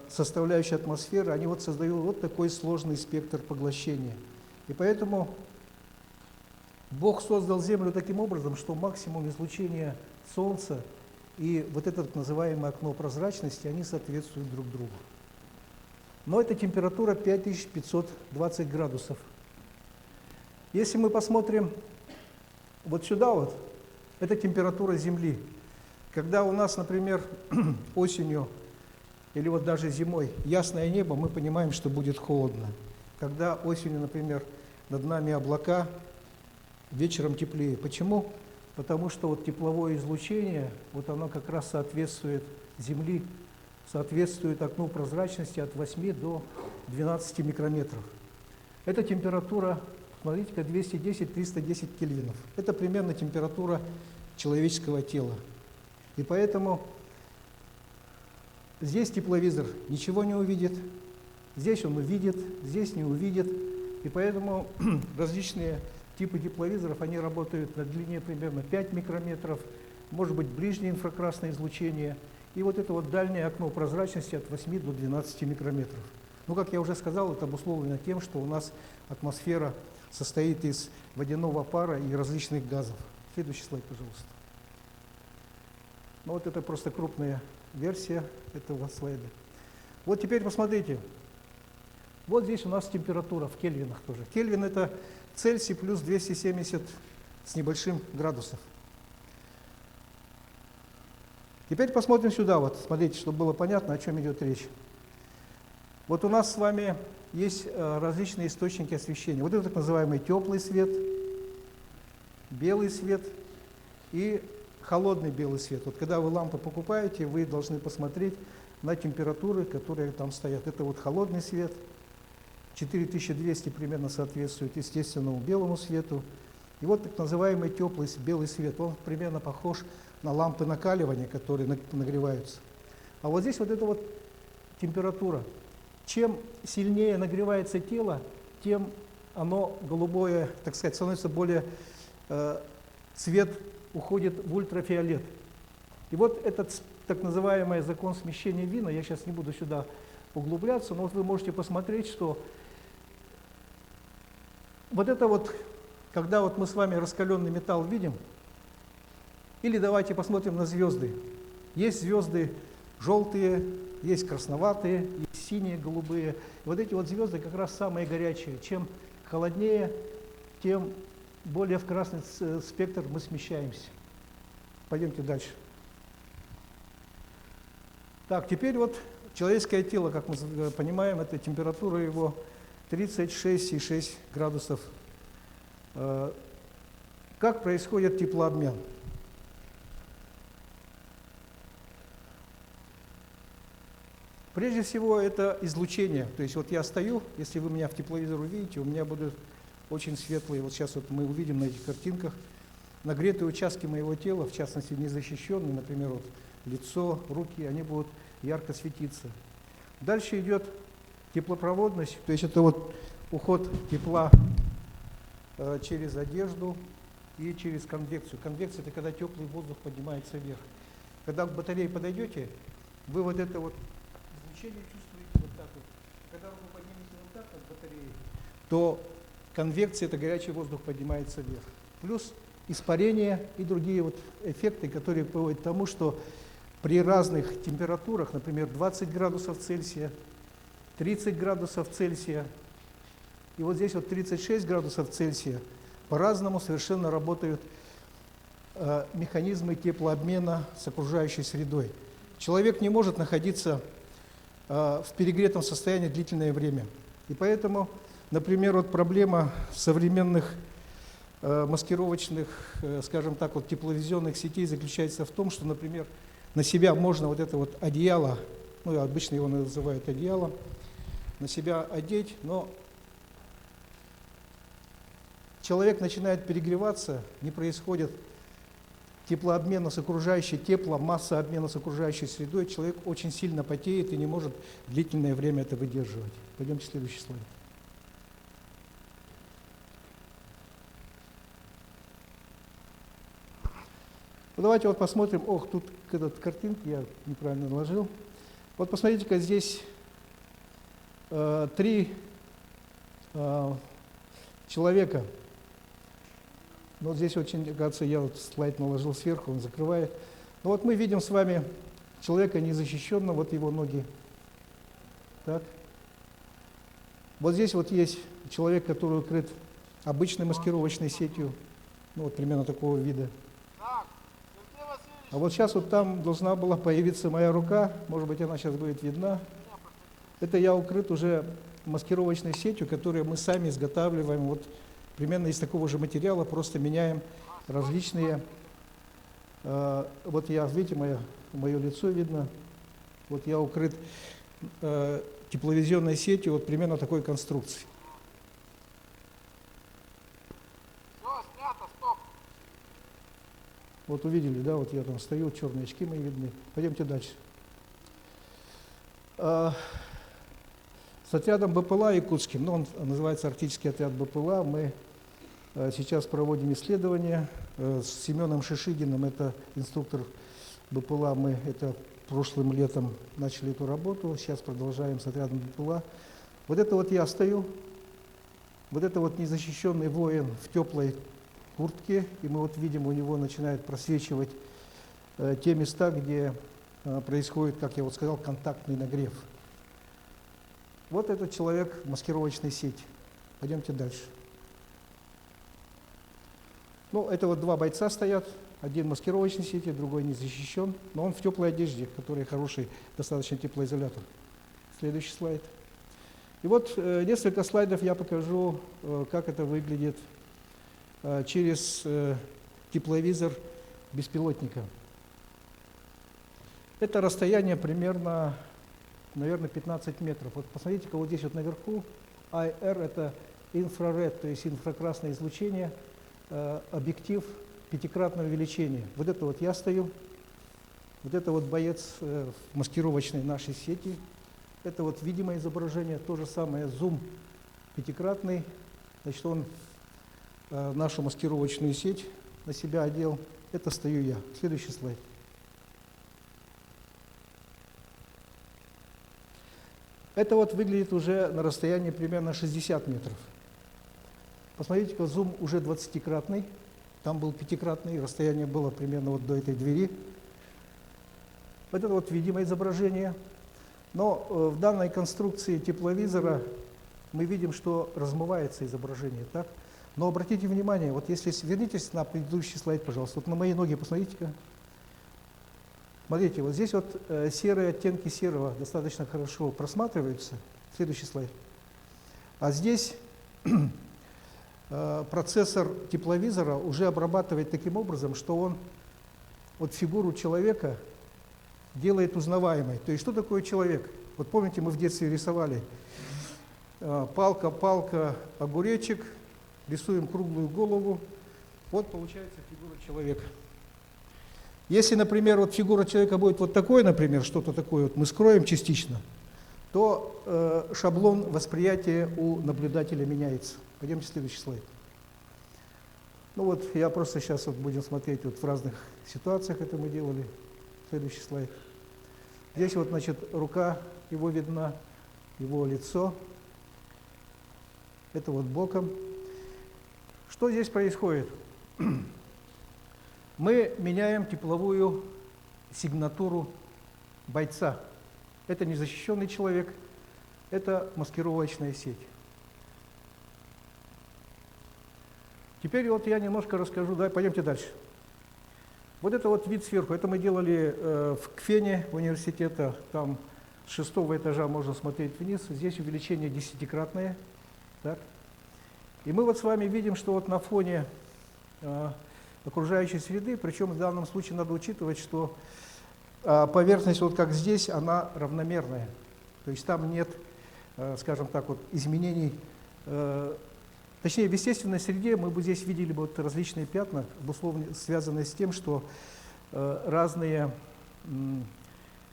составляющие атмосферы, они вот создают вот такой сложный спектр поглощения. И поэтому Бог создал Землю таким образом, что максимум излучения Солнца и вот это так называемое окно прозрачности, они соответствуют друг другу. но это температура 5520 градусов. Если мы посмотрим вот сюда вот, это температура Земли. Когда у нас, например, осенью или вот даже зимой ясное небо, мы понимаем, что будет холодно. Когда осенью, например, над нами облака, вечером теплее. Почему? Потому что вот тепловое излучение, вот оно как раз соответствует Земли, соответствует окну прозрачности от 8 до 12 микрометров. Это температура, смотрите-ка, 210-310 кельвинов. Это примерно температура человеческого тела. И поэтому здесь тепловизор ничего не увидит, здесь он увидит, здесь не увидит. И поэтому различные типы тепловизоров, они работают на длине примерно 5 микрометров, может быть ближнее инфракрасное излучение, и вот это вот дальнее окно прозрачности от 8 до 12 микрометров. Ну, как я уже сказал, это обусловлено тем, что у нас атмосфера состоит из водяного пара и различных газов. Следующий слайд, пожалуйста. Ну, вот это просто крупная версия этого слайда. Вот теперь посмотрите. Вот здесь у нас температура в кельвинах тоже. Кельвин — это Цельсий плюс 270 с небольшим градусов. Теперь посмотрим сюда, вот, смотрите, чтобы было понятно, о чем идет речь. Вот у нас с вами есть различные источники освещения. Вот это так называемый теплый свет, белый свет и холодный белый свет. Вот когда вы лампы покупаете, вы должны посмотреть на температуры, которые там стоят. Это вот холодный свет, 4200 примерно соответствует естественному белому свету. И вот так называемый теплый белый свет, он примерно похож на лампы накаливания, которые нагреваются. А вот здесь вот эта вот температура. Чем сильнее нагревается тело, тем оно голубое, так сказать, становится более, цвет уходит в ультрафиолет. И вот этот так называемый закон смещения Вина, я сейчас не буду сюда углубляться, но вот вы можете посмотреть, что вот это вот, когда вот мы с вами раскаленный металл видим, или давайте посмотрим на звезды. Есть звезды желтые, есть красноватые, есть синие, голубые. И вот эти вот звезды как раз самые горячие. Чем холоднее, тем более в красный спектр мы смещаемся. Пойдемте дальше. Так, теперь вот человеческое тело, как мы понимаем, это температура его 36,6 градусов. Как происходит теплообмен? Прежде всего, это излучение. То есть вот я стою, если вы меня в тепловизор увидите, у меня будут очень светлые, вот сейчас вот мы увидим на этих картинках, нагретые участки моего тела, в частности незащищенные, например, вот лицо, руки, они будут ярко светиться. Дальше идет теплопроводность, то есть это вот уход тепла через одежду и через конвекцию. Конвекция — это когда теплый воздух поднимается вверх. Когда к батарее подойдете, вы вот это вот излучение чувствуете вот так вот. Когда руку поднимете вот так над батареей, то конвекция — это горячий воздух поднимается вверх. Плюс испарение и другие вот эффекты, которые приводят к тому, что при разных температурах, например, 20 градусов Цельсия, 30 градусов Цельсия, и вот здесь вот 36 градусов Цельсия, по-разному совершенно работают механизмы теплообмена с окружающей средой. Человек не может находиться в перегретом состоянии длительное время. И поэтому, например, вот проблема современных маскировочных, скажем так, вот тепловизионных сетей заключается в том, что, например, на себя можно вот это вот одеяло, ну, обычно его называют одеялом, на себя одеть, но человек начинает перегреваться, не происходит теплообмена с окружающей, тепломасса обмена с окружающей средой, человек очень сильно потеет и не может длительное время это выдерживать. Пойдемте в следующий слайд. Ну, давайте вот посмотрим. Ох, тут этот картинки я неправильно наложил. Вот посмотрите-ка, здесь три человека. Ну, вот здесь очень, кажется, я вот слайд наложил сверху, он закрывает. Ну, вот мы видим с вами человека незащищенного, вот его ноги. Так. Вот здесь вот есть человек, который укрыт обычной маскировочной сетью, ну вот примерно такого вида. А вот сейчас вот там должна была появиться моя рука, может быть, она сейчас будет видна. Это я укрыт уже маскировочной сетью, которую мы сами изготавливаем, вот примерно из такого же материала, просто меняем различные. Вот я, видите, мое лицо видно, вот я укрыт тепловизионной сетью вот примерно такой конструкции. Вот увидели, да, вот я там стою, черные очки мои видны. Пойдемте дальше. С отрядом БПЛА якутским, ну, он называется Арктический отряд БПЛА, мы сейчас проводим исследования с Семеном Шишигиным, это инструктор БПЛА, мы это прошлым летом начали эту работу, сейчас продолжаем с отрядом БПЛА. Вот это вот я стою, вот это вот незащищенный воин в теплой куртке, и мы вот видим, у него начинает просвечивать те места, где происходит, как я вот сказал, контактный нагрев. Вот этот человек в маскировочной сети. Пойдемте дальше. Ну, это вот два бойца стоят, один в маскировочной сети, другой не защищен, но он в теплой одежде, который хороший, достаточно теплоизолятор. Следующий слайд. И вот несколько слайдов я покажу, как это выглядит через тепловизор беспилотника. Это расстояние примерно, наверное, 15 метров. Вот посмотрите-ка, вот здесь вот наверху IR – это инфраред, то есть инфракрасное излучение, объектив пятикратного увеличения. Вот это вот я стою, вот это вот боец в маскировочной нашей сети. Это вот видимое изображение, то же самое, зум пятикратный, значит, он нашу маскировочную сеть на себя одел. Это стою я. Следующий слайд. Это вот выглядит уже на расстоянии примерно 60 метров. Посмотрите-ка, зум уже 20-кратный. Там был 5-кратный, расстояние было примерно вот до этой двери. Вот это вот видимое изображение. Но в данной конструкции тепловизора мы видим, что размывается изображение, так? Но обратите внимание, вот если вернитесь на предыдущий слайд, пожалуйста, вот на мои ноги посмотрите-ка. Смотрите, вот здесь вот серые оттенки серого достаточно хорошо просматриваются. Следующий слайд. А здесь процессор тепловизора уже обрабатывает таким образом, что он вот фигуру человека делает узнаваемой. То есть что такое человек? Вот помните, мы в детстве рисовали палка, огуречек, рисуем круглую голову, вот получается фигура человека. Если, например, вот фигура человека будет вот такой, например, что-то такое, вот мы скроем частично, то шаблон восприятия у наблюдателя меняется. Пойдемте следующий слайд. Ну вот я просто сейчас вот будем смотреть вот в разных ситуациях это мы делали. Следующий слайд. Здесь вот, значит, рука его видна, его лицо. Это вот боком. Что здесь происходит? Мы меняем тепловую сигнатуру бойца. Это незащищенный человек, это маскировочная сеть. Теперь вот я немножко расскажу, да, пойдемте дальше. Вот это вот вид сверху, это мы делали в КФЕНе университета, там с 6-го этажа можно смотреть вниз, здесь увеличение 10-кратное. Так. И мы вот с вами видим, что вот на фоне окружающей среды, причем в данном случае надо учитывать, что поверхность, вот как здесь, она равномерная. То есть там нет, скажем так, вот изменений. Точнее, в естественной среде мы бы здесь видели бы вот различные пятна, обусловленные, связанные с тем, что разные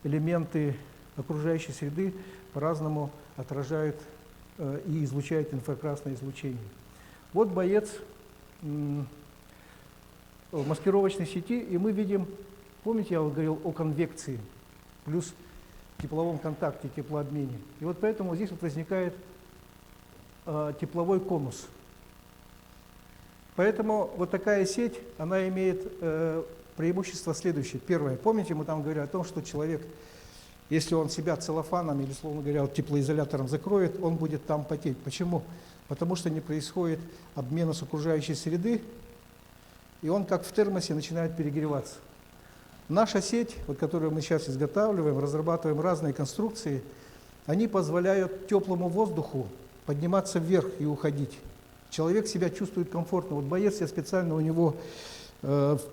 элементы окружающей среды по-разному отражают и излучают инфракрасное излучение. Вот боец в маскировочной сети, и мы видим, помните, я говорил о конвекции, плюс тепловом контакте, теплообмене. И вот поэтому здесь вот возникает тепловой конус. Поэтому вот такая сеть, она имеет преимущество следующее. Первое, помните, мы там говорили о том, что человек Если он себя целлофаном или, словно говоря, вот теплоизолятором закроет, он будет там потеть. Почему? Потому что не происходит обмена с окружающей среды, и он как в термосе начинает перегреваться. Наша сеть, вот, которую мы сейчас изготавливаем, разрабатываем разные конструкции, они позволяют теплому воздуху подниматься вверх и уходить. Человек себя чувствует комфортно. Вот боец, я специально у него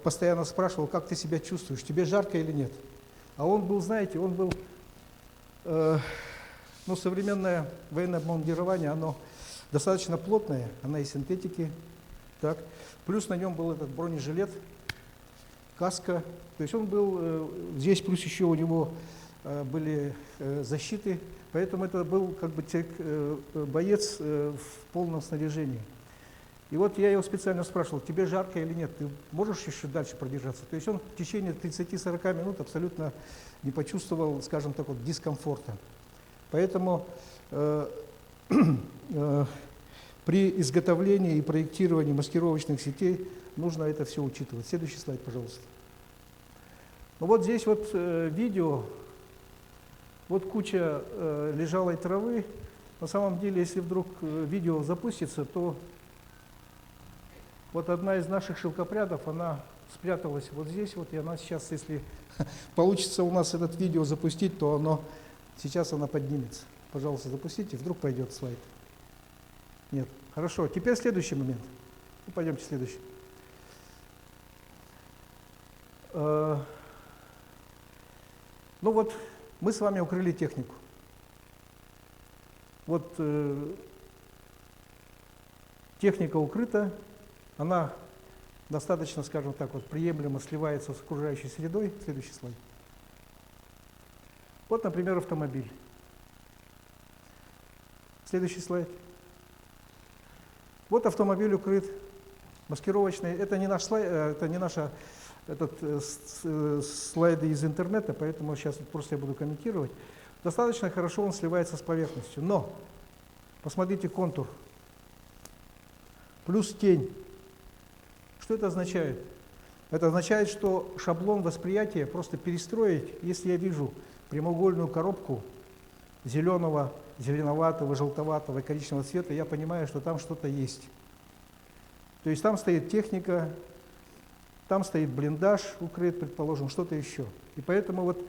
постоянно спрашивал, как ты себя чувствуешь, тебе жарко или нет. А он был, знаете, он был, ну, современное военное обмундирование, оно достаточно плотное, оно из синтетики, так. Плюс на нем был этот бронежилет, каска, то есть он был, здесь плюс еще у него были защиты, поэтому это был как бы боец в полном снаряжении. И вот я его специально спрашивал, тебе жарко или нет, ты можешь еще дальше продержаться? То есть он в течение 30-40 минут абсолютно не почувствовал, скажем так, вот, дискомфорта. Поэтому при изготовлении и проектировании маскировочных сетей нужно это все учитывать. Следующий слайд, пожалуйста. Ну вот здесь вот видео, вот куча лежалой травы. На самом деле, если вдруг видео запустится, то вот одна из наших шелкопрядов, она спряталась вот здесь вот, и она сейчас, если получится у нас этот видео запустить, то сейчас она поднимется. Пожалуйста, запустите, вдруг пойдет слайд. Нет. Хорошо, теперь следующий момент. Ну, пойдемте следующий. Ну вот, мы с вами укрыли технику. Вот техника укрыта, она достаточно, скажем так, вот, приемлемо сливается с окружающей средой. Следующий слайд. Вот, например, автомобиль. Следующий слайд. Вот автомобиль укрыт, маскировочный. Это не наш слайд, это не наша слайды из интернета, поэтому сейчас просто я буду комментировать. Достаточно хорошо он сливается с поверхностью, но посмотрите контур, плюс тень. Что это означает? Это означает, что шаблон восприятия просто перестроить, если я вижу прямоугольную коробку зеленого, зеленоватого, желтоватого и коричневого цвета, я понимаю, что там что-то есть. То есть там стоит техника, там стоит блиндаж укрыт, предположим, что-то еще. И поэтому вот,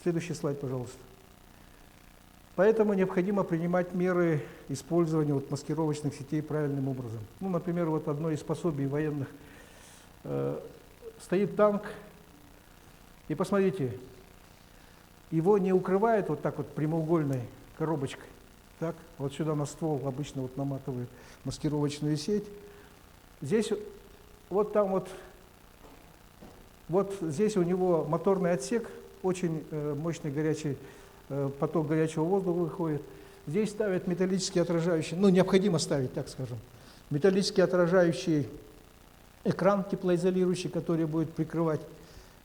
следующий слайд, пожалуйста. Поэтому необходимо принимать меры использования вот маскировочных сетей правильным образом. Ну, например, вот одно из пособий военных. Стоит танк, и посмотрите, его не укрывает вот так вот прямоугольной коробочкой. Так, вот сюда на ствол обычно вот наматывают маскировочную сеть. Здесь, вот там вот здесь у него моторный отсек, очень мощный горячий поток горячего воздуха выходит. Здесь ставят металлический отражающий, ну, необходимо ставить, так скажем, металлический отражающий экран теплоизолирующий, который будет прикрывать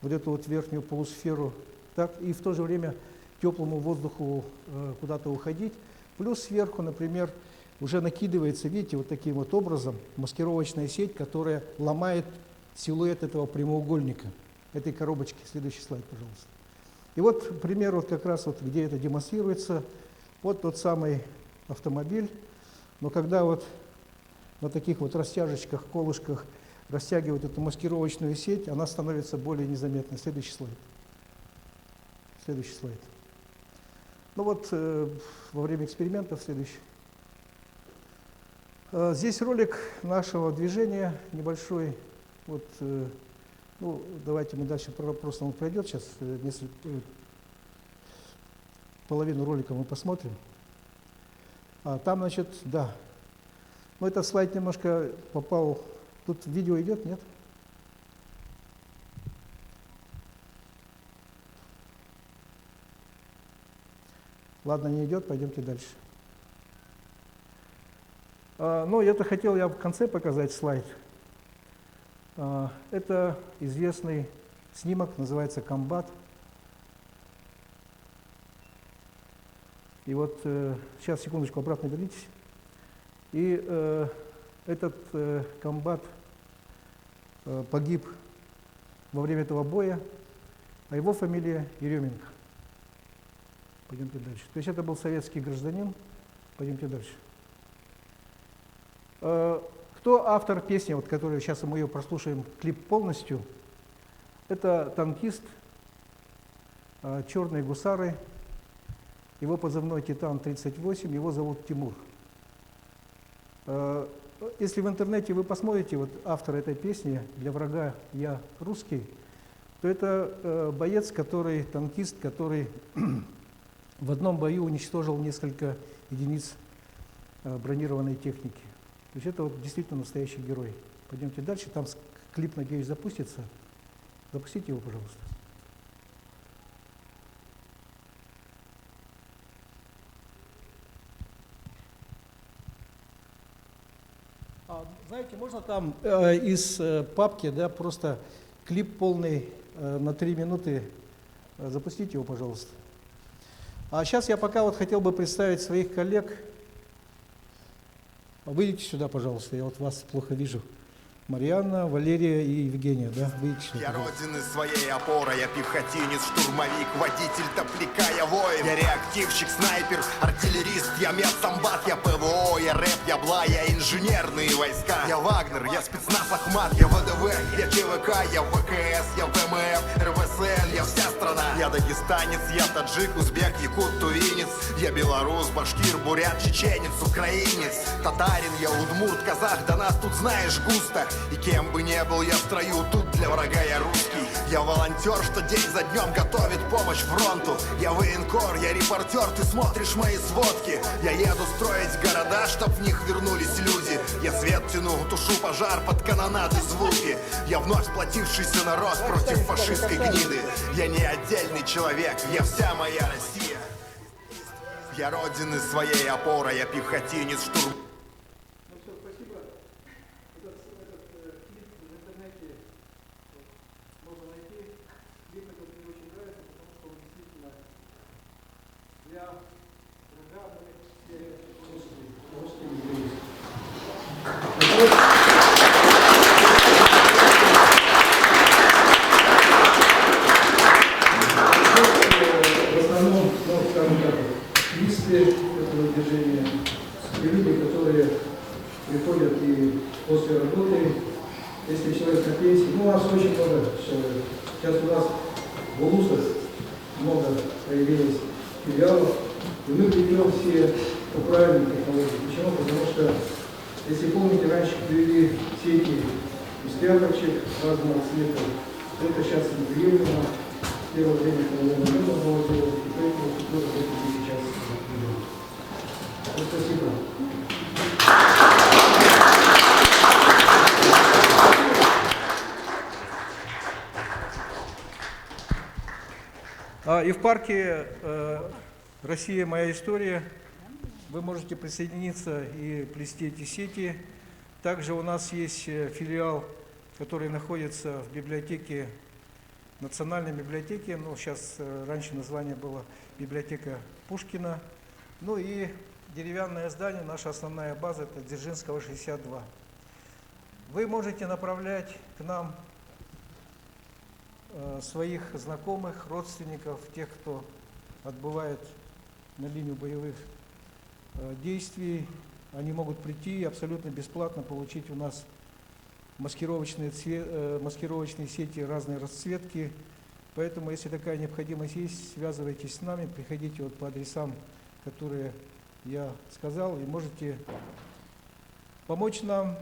вот эту вот верхнюю полусферу, так, и в то же время теплому воздуху куда-то уходить. Плюс сверху, например, уже накидывается, видите, вот таким вот образом маскировочная сеть, которая ломает силуэт этого прямоугольника, этой коробочки. Следующий слайд, пожалуйста. И вот пример, вот как раз вот, где это демонстрируется, вот тот самый автомобиль, но когда вот на таких вот растяжечках, колышках растягивают эту маскировочную сеть, она становится более незаметной. Следующий слайд. Следующий слайд. Ну вот во время экспериментов следующий. Здесь ролик нашего движения небольшой. Вот, ну, давайте мы дальше, просто он пройдет сейчас, половину ролика мы посмотрим. Там, значит, да. Но этот слайд немножко попал. Тут видео идет, нет? Ладно, не идет, пойдемте дальше. Ну, это хотел я в конце показать слайд. Это известный снимок, называется «Комбат». И вот, сейчас, секундочку, обратно вернитесь. И этот комбат погиб во время этого боя, а его фамилия Еременко. Пойдемте дальше. То есть это был советский гражданин. Пойдемте дальше. Кто автор песни, вот, которую сейчас мы ее прослушаем, клип полностью? Это танкист, черные гусары, его позывной «Титан-38», его зовут Тимур. Если в интернете вы посмотрите, вот автор этой песни «Для врага я русский», то это боец, который, танкист, который в одном бою уничтожил несколько единиц бронированной техники. То есть это вот действительно настоящий герой. Пойдемте дальше, там клип, надеюсь, запустится. Запустите его, пожалуйста. Знаете, можно там из папки, да, просто клип полный на 3 минуты, запустите его, пожалуйста. А сейчас я пока вот хотел бы представить своих коллег. Выйдите сюда, пожалуйста, я вот вас плохо вижу. Марианна, Валерия и Евгения, да? Выйдите сюда, Я пожалуйста. родины своей опора, я пехотинец, штурмовик, водитель топляка, я воин. Я реактивщик, снайпер, артиллерист, я медсамбат, я ПВО, я рэп, я бла, я инженерные войска. Я Вагнер, я спецназ Ахмат, я ВДВ, я ЧВК, я ВКС, я ВМФ, РВСН, я вся страна. Я дагестанец, я таджик, узбек, якут, тувинец. Я белорус, башкир, бурят, чеченец, украинец, татарин, я удмурт, казах, да нас тут знаешь густо. И кем бы ни был я в строю, тут для врага я русский. Я волонтер, что день за днем готовит помощь фронту. Я военкор, я репортер, ты смотришь мои сводки. Я еду строить города, чтоб в них вернулись люди. Я свет тяну, тушу пожар под канонады звуки. Я вновь сплотившийся народ против фашистской гниды. Я не отдельный человек, я вся моя Россия. Я родины своей опора, я пехотинец, штурм. В основном, ну, скажем так, активисты этого движения, и люди, которые приходят и после работы, если человек на пенсии, ну, у нас очень много человек. Сейчас у нас в Улусах много появилось филиалов, и мы ведем все по правильным технологиям. Почему? Потому что, если помните, раньше привели сети из тряпочек разного цвета, это сейчас неприемлемо. В первое время это невозможно было делать, и поэтому тоже это сейчас делать. Спасибо. И в парке «Россия. Моя история» вы можете присоединиться и плести эти сети. Также у нас есть филиал, который находится в библиотеке, Национальной библиотеке. Ну, сейчас раньше название было библиотека Пушкина. Ну и деревянное здание, наша основная база, это Дзержинского, 62. Вы можете направлять к нам своих знакомых, родственников, тех, кто отбывает на линию боевых действий. Они могут прийти и абсолютно бесплатно получить у нас маскировочные сети разной расцветки. Поэтому, если такая необходимость есть, связывайтесь с нами, приходите вот по адресам, которые я сказал, и можете помочь нам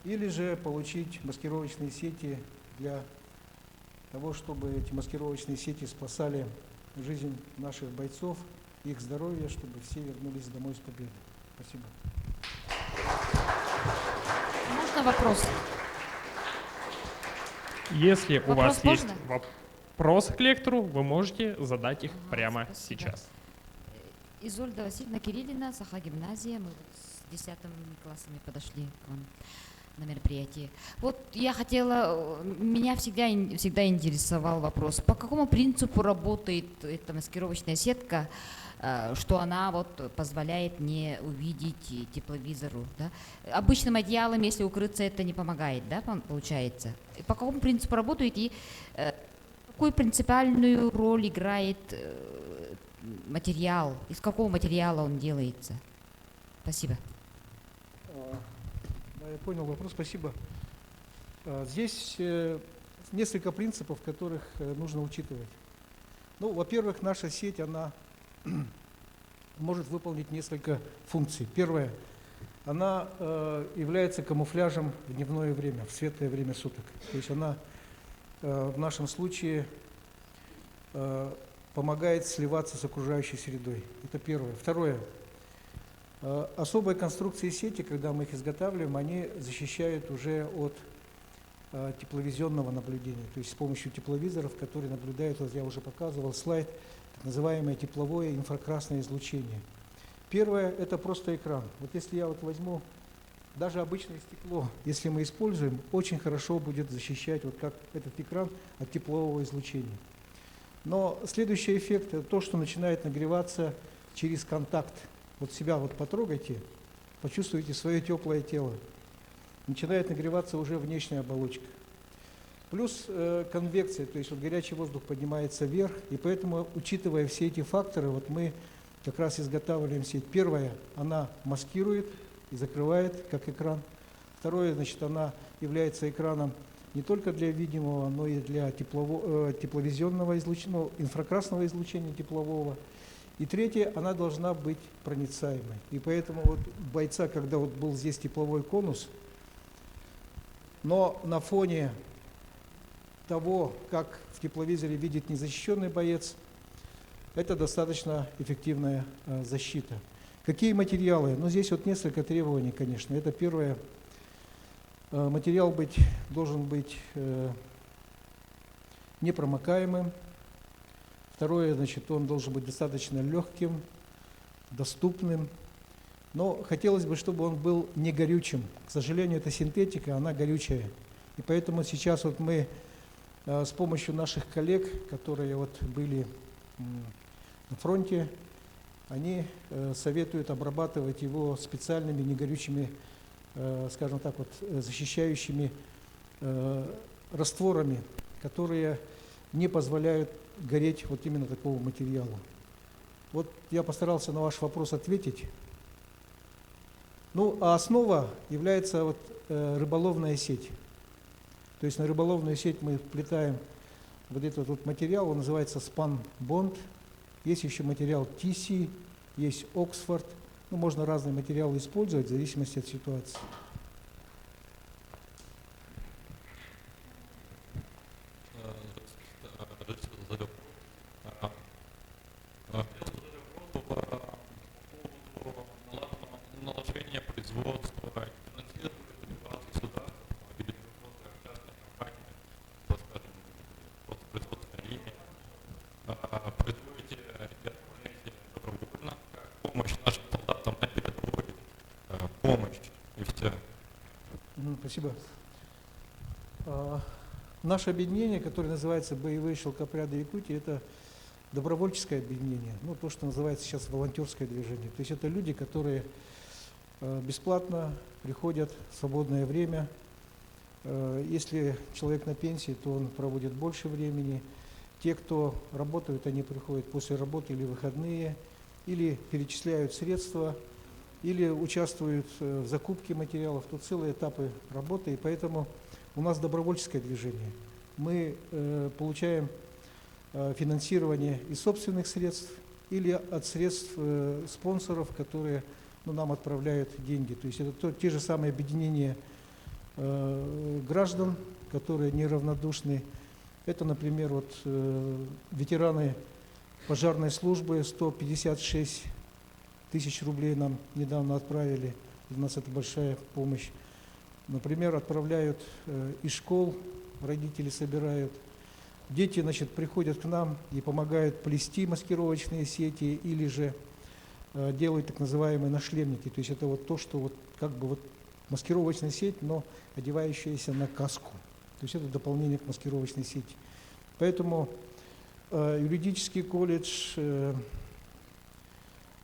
или же получить маскировочные сети для того, чтобы эти маскировочные сети спасали жизнь наших бойцов, их здоровье, чтобы все вернулись домой с победой. Спасибо. Можно вопрос? Если у Вопрос вас есть можно? вопросы к лектору, вы можете задать их прямо спасибо. сейчас. Изольда Васильевна Кириллина, Саха-гимназия. Мы вот с 10 классами подошли к вам на мероприятие. Вот я хотела, меня всегда интересовал вопрос, по какому принципу работает эта маскировочная сетка, что она вот позволяет не увидеть тепловизору, да? Обычным одеялом, если укрыться, это не помогает, да, получается? По какому принципу работает и какую принципиальную роль играет материал, из какого материала он делается? Спасибо. Да, я понял вопрос, спасибо. Здесь несколько принципов, которых нужно учитывать. Ну, во-первых, наша сеть, она может выполнить несколько функций. Первое, она является камуфляжем в дневное время, в светлое время суток. То есть она в нашем случае помогает сливаться с окружающей средой. Это первое. Второе. Особые конструкции сети, когда мы их изготавливаем, они защищают уже от тепловизионного наблюдения. То есть с помощью тепловизоров, которые наблюдают, вот я уже показывал слайд, так называемое тепловое инфракрасное излучение. Первое – это просто экран. Вот если я вот возьму даже обычное стекло, если мы используем, очень хорошо будет защищать вот как этот экран от теплового излучения. Но следующий эффект – это то, что начинает нагреваться через контакт. Вот себя вот потрогайте, почувствуйте свое теплое тело. Начинает нагреваться уже внешняя оболочка. Плюс конвекция, то есть вот горячий воздух поднимается вверх, и поэтому, учитывая все эти факторы, вот мы как раз изготавливаем сеть. Первое, она маскирует и закрывает, как экран. Второе, значит, она является экраном не только для видимого, но и для тепловизионного излучения, ну, инфракрасного излучения теплового. И третье, она должна быть проницаемой. И поэтому вот бойца, когда вот был здесь тепловой конус, но на фоне того, как в тепловизоре видит незащищенный боец, это достаточно эффективная защита. Какие материалы? Ну, здесь вот несколько требований, конечно. Это первое. Материал должен быть непромокаемым. Второе, значит, он должен быть достаточно легким, доступным. Но хотелось бы, чтобы он был не горючим. К сожалению, это синтетика, она горючая. И поэтому сейчас вот мы с помощью наших коллег, которые вот были на фронте, они советуют обрабатывать его специальными негорючими, скажем так, вот, защищающими растворами, которые не позволяют гореть вот именно такого материала. Вот я постарался на ваш вопрос ответить. Ну, а основа является вот, рыболовная сеть. То есть на рыболовную сеть мы вплетаем вот этот вот материал, он называется Spun Bond. Есть еще материал TC, есть Oxford. Ну, можно разные материалы использовать в зависимости от ситуации. Наложение производства, финансирование государства или частной компании, скажем, производственной линии, производите и отправляете добровольно, как помощь нашим солдатам на передовой, помощь и все. Спасибо. Наше объединение, которое называется «Боевые шелкопряды Якутии», это добровольческое объединение, ну, то, что называется сейчас волонтерское движение. То есть это люди, которые бесплатно приходят в свободное время. Если человек на пенсии, то он проводит больше времени. Те, кто работают, они приходят после работы или выходные, или перечисляют средства, или участвуют в закупке материалов. Тут целые этапы работы, и поэтому у нас добровольческое движение. Мы получаем финансирование из собственных средств или от средств спонсоров, которые нам отправляют деньги. То есть это те же самые объединения граждан, которые неравнодушны. Это, например, вот, ветераны пожарной службы, 156 тысяч рублей нам недавно отправили. Для нас это большая помощь. Например, отправляют из школ, родители собирают. Дети, значит, приходят к нам и помогают плести маскировочные сети или же делают так называемые нашлемники. То есть это вот то, что вот как бы вот маскировочная сеть, но одевающаяся на каску. То есть это дополнение к маскировочной сети. Поэтому юридический колледж,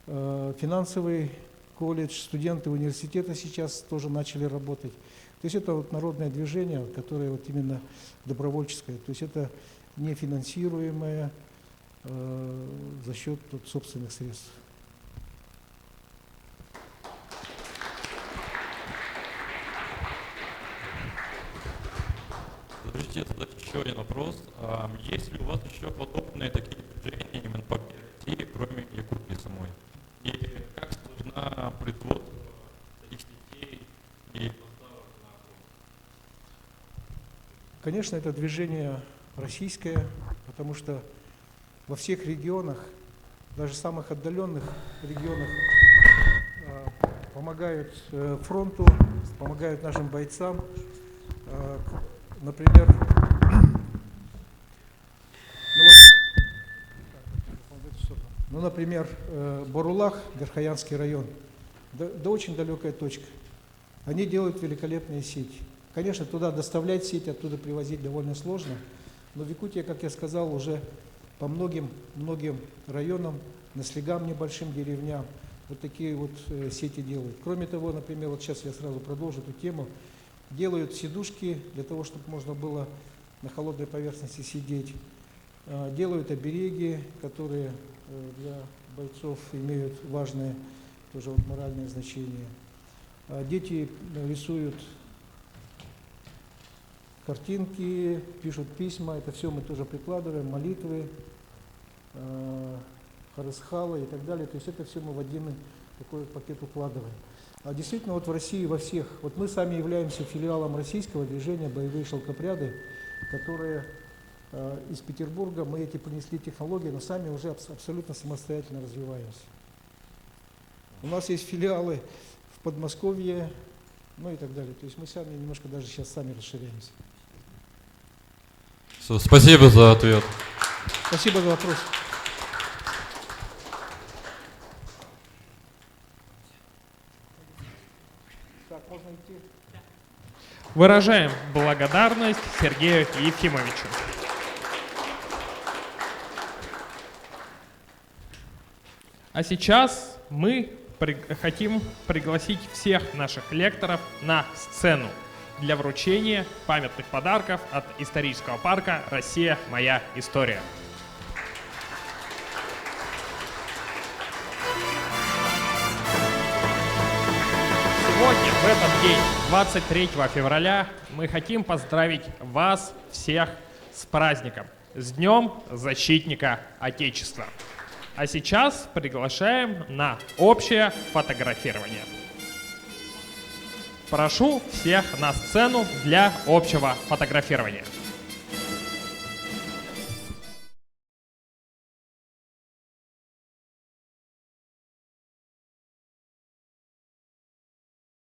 финансовый колледж, студенты университета сейчас тоже начали работать. То есть это вот народное движение, которое вот именно добровольческое. То есть это нефинансируемое, за счет собственных средств. Разрешите задать еще один вопрос. Есть ли у вас еще подобные такие движения именно по России, кроме Якутии самой? И как сложно производство таких сетей и поставок на фронт? Конечно, это движение российское, потому что во всех регионах, даже самых отдаленных регионах, помогают фронту, помогают нашим бойцам. Например, например, Борулах, Верхоянский район, да очень далекая точка. Они делают великолепные сети. Конечно, туда доставлять сеть, оттуда привозить довольно сложно, но в Якутии, как я сказал, уже по многим районам, наслегам небольшим деревням, вот такие вот сети делают. Кроме того, например, вот сейчас я сразу продолжу эту тему, делают сидушки для того, чтобы можно было на холодной поверхности сидеть. Делают обереги, которые для бойцов имеют важное тоже вот моральное значение. Дети рисуют картинки, пишут письма, это все мы тоже прикладываем, молитвы, харасхалы и так далее. То есть это все мы в один такой пакет укладываем. А действительно, вот в России во всех, вот мы сами являемся филиалом российского движения «Боевые шелкопряды», которые из Петербурга, мы эти принесли технологии, но сами уже абсолютно самостоятельно развиваемся. У нас есть филиалы в Подмосковье, ну и так далее. То есть мы сами немножко даже сейчас сами расширяемся. Спасибо за ответ. Спасибо за вопрос. Так, можно идти? Выражаем благодарность Сергею Ефимовичу. А сейчас мы хотим пригласить всех наших лекторов на сцену для вручения памятных подарков от исторического парка «Россия. Моя история». Сегодня, в этот день, 23 февраля, мы хотим поздравить вас всех с праздником, с Днем Защитника Отечества. А сейчас приглашаем на общее фотографирование. Прошу всех на сцену для общего фотографирования.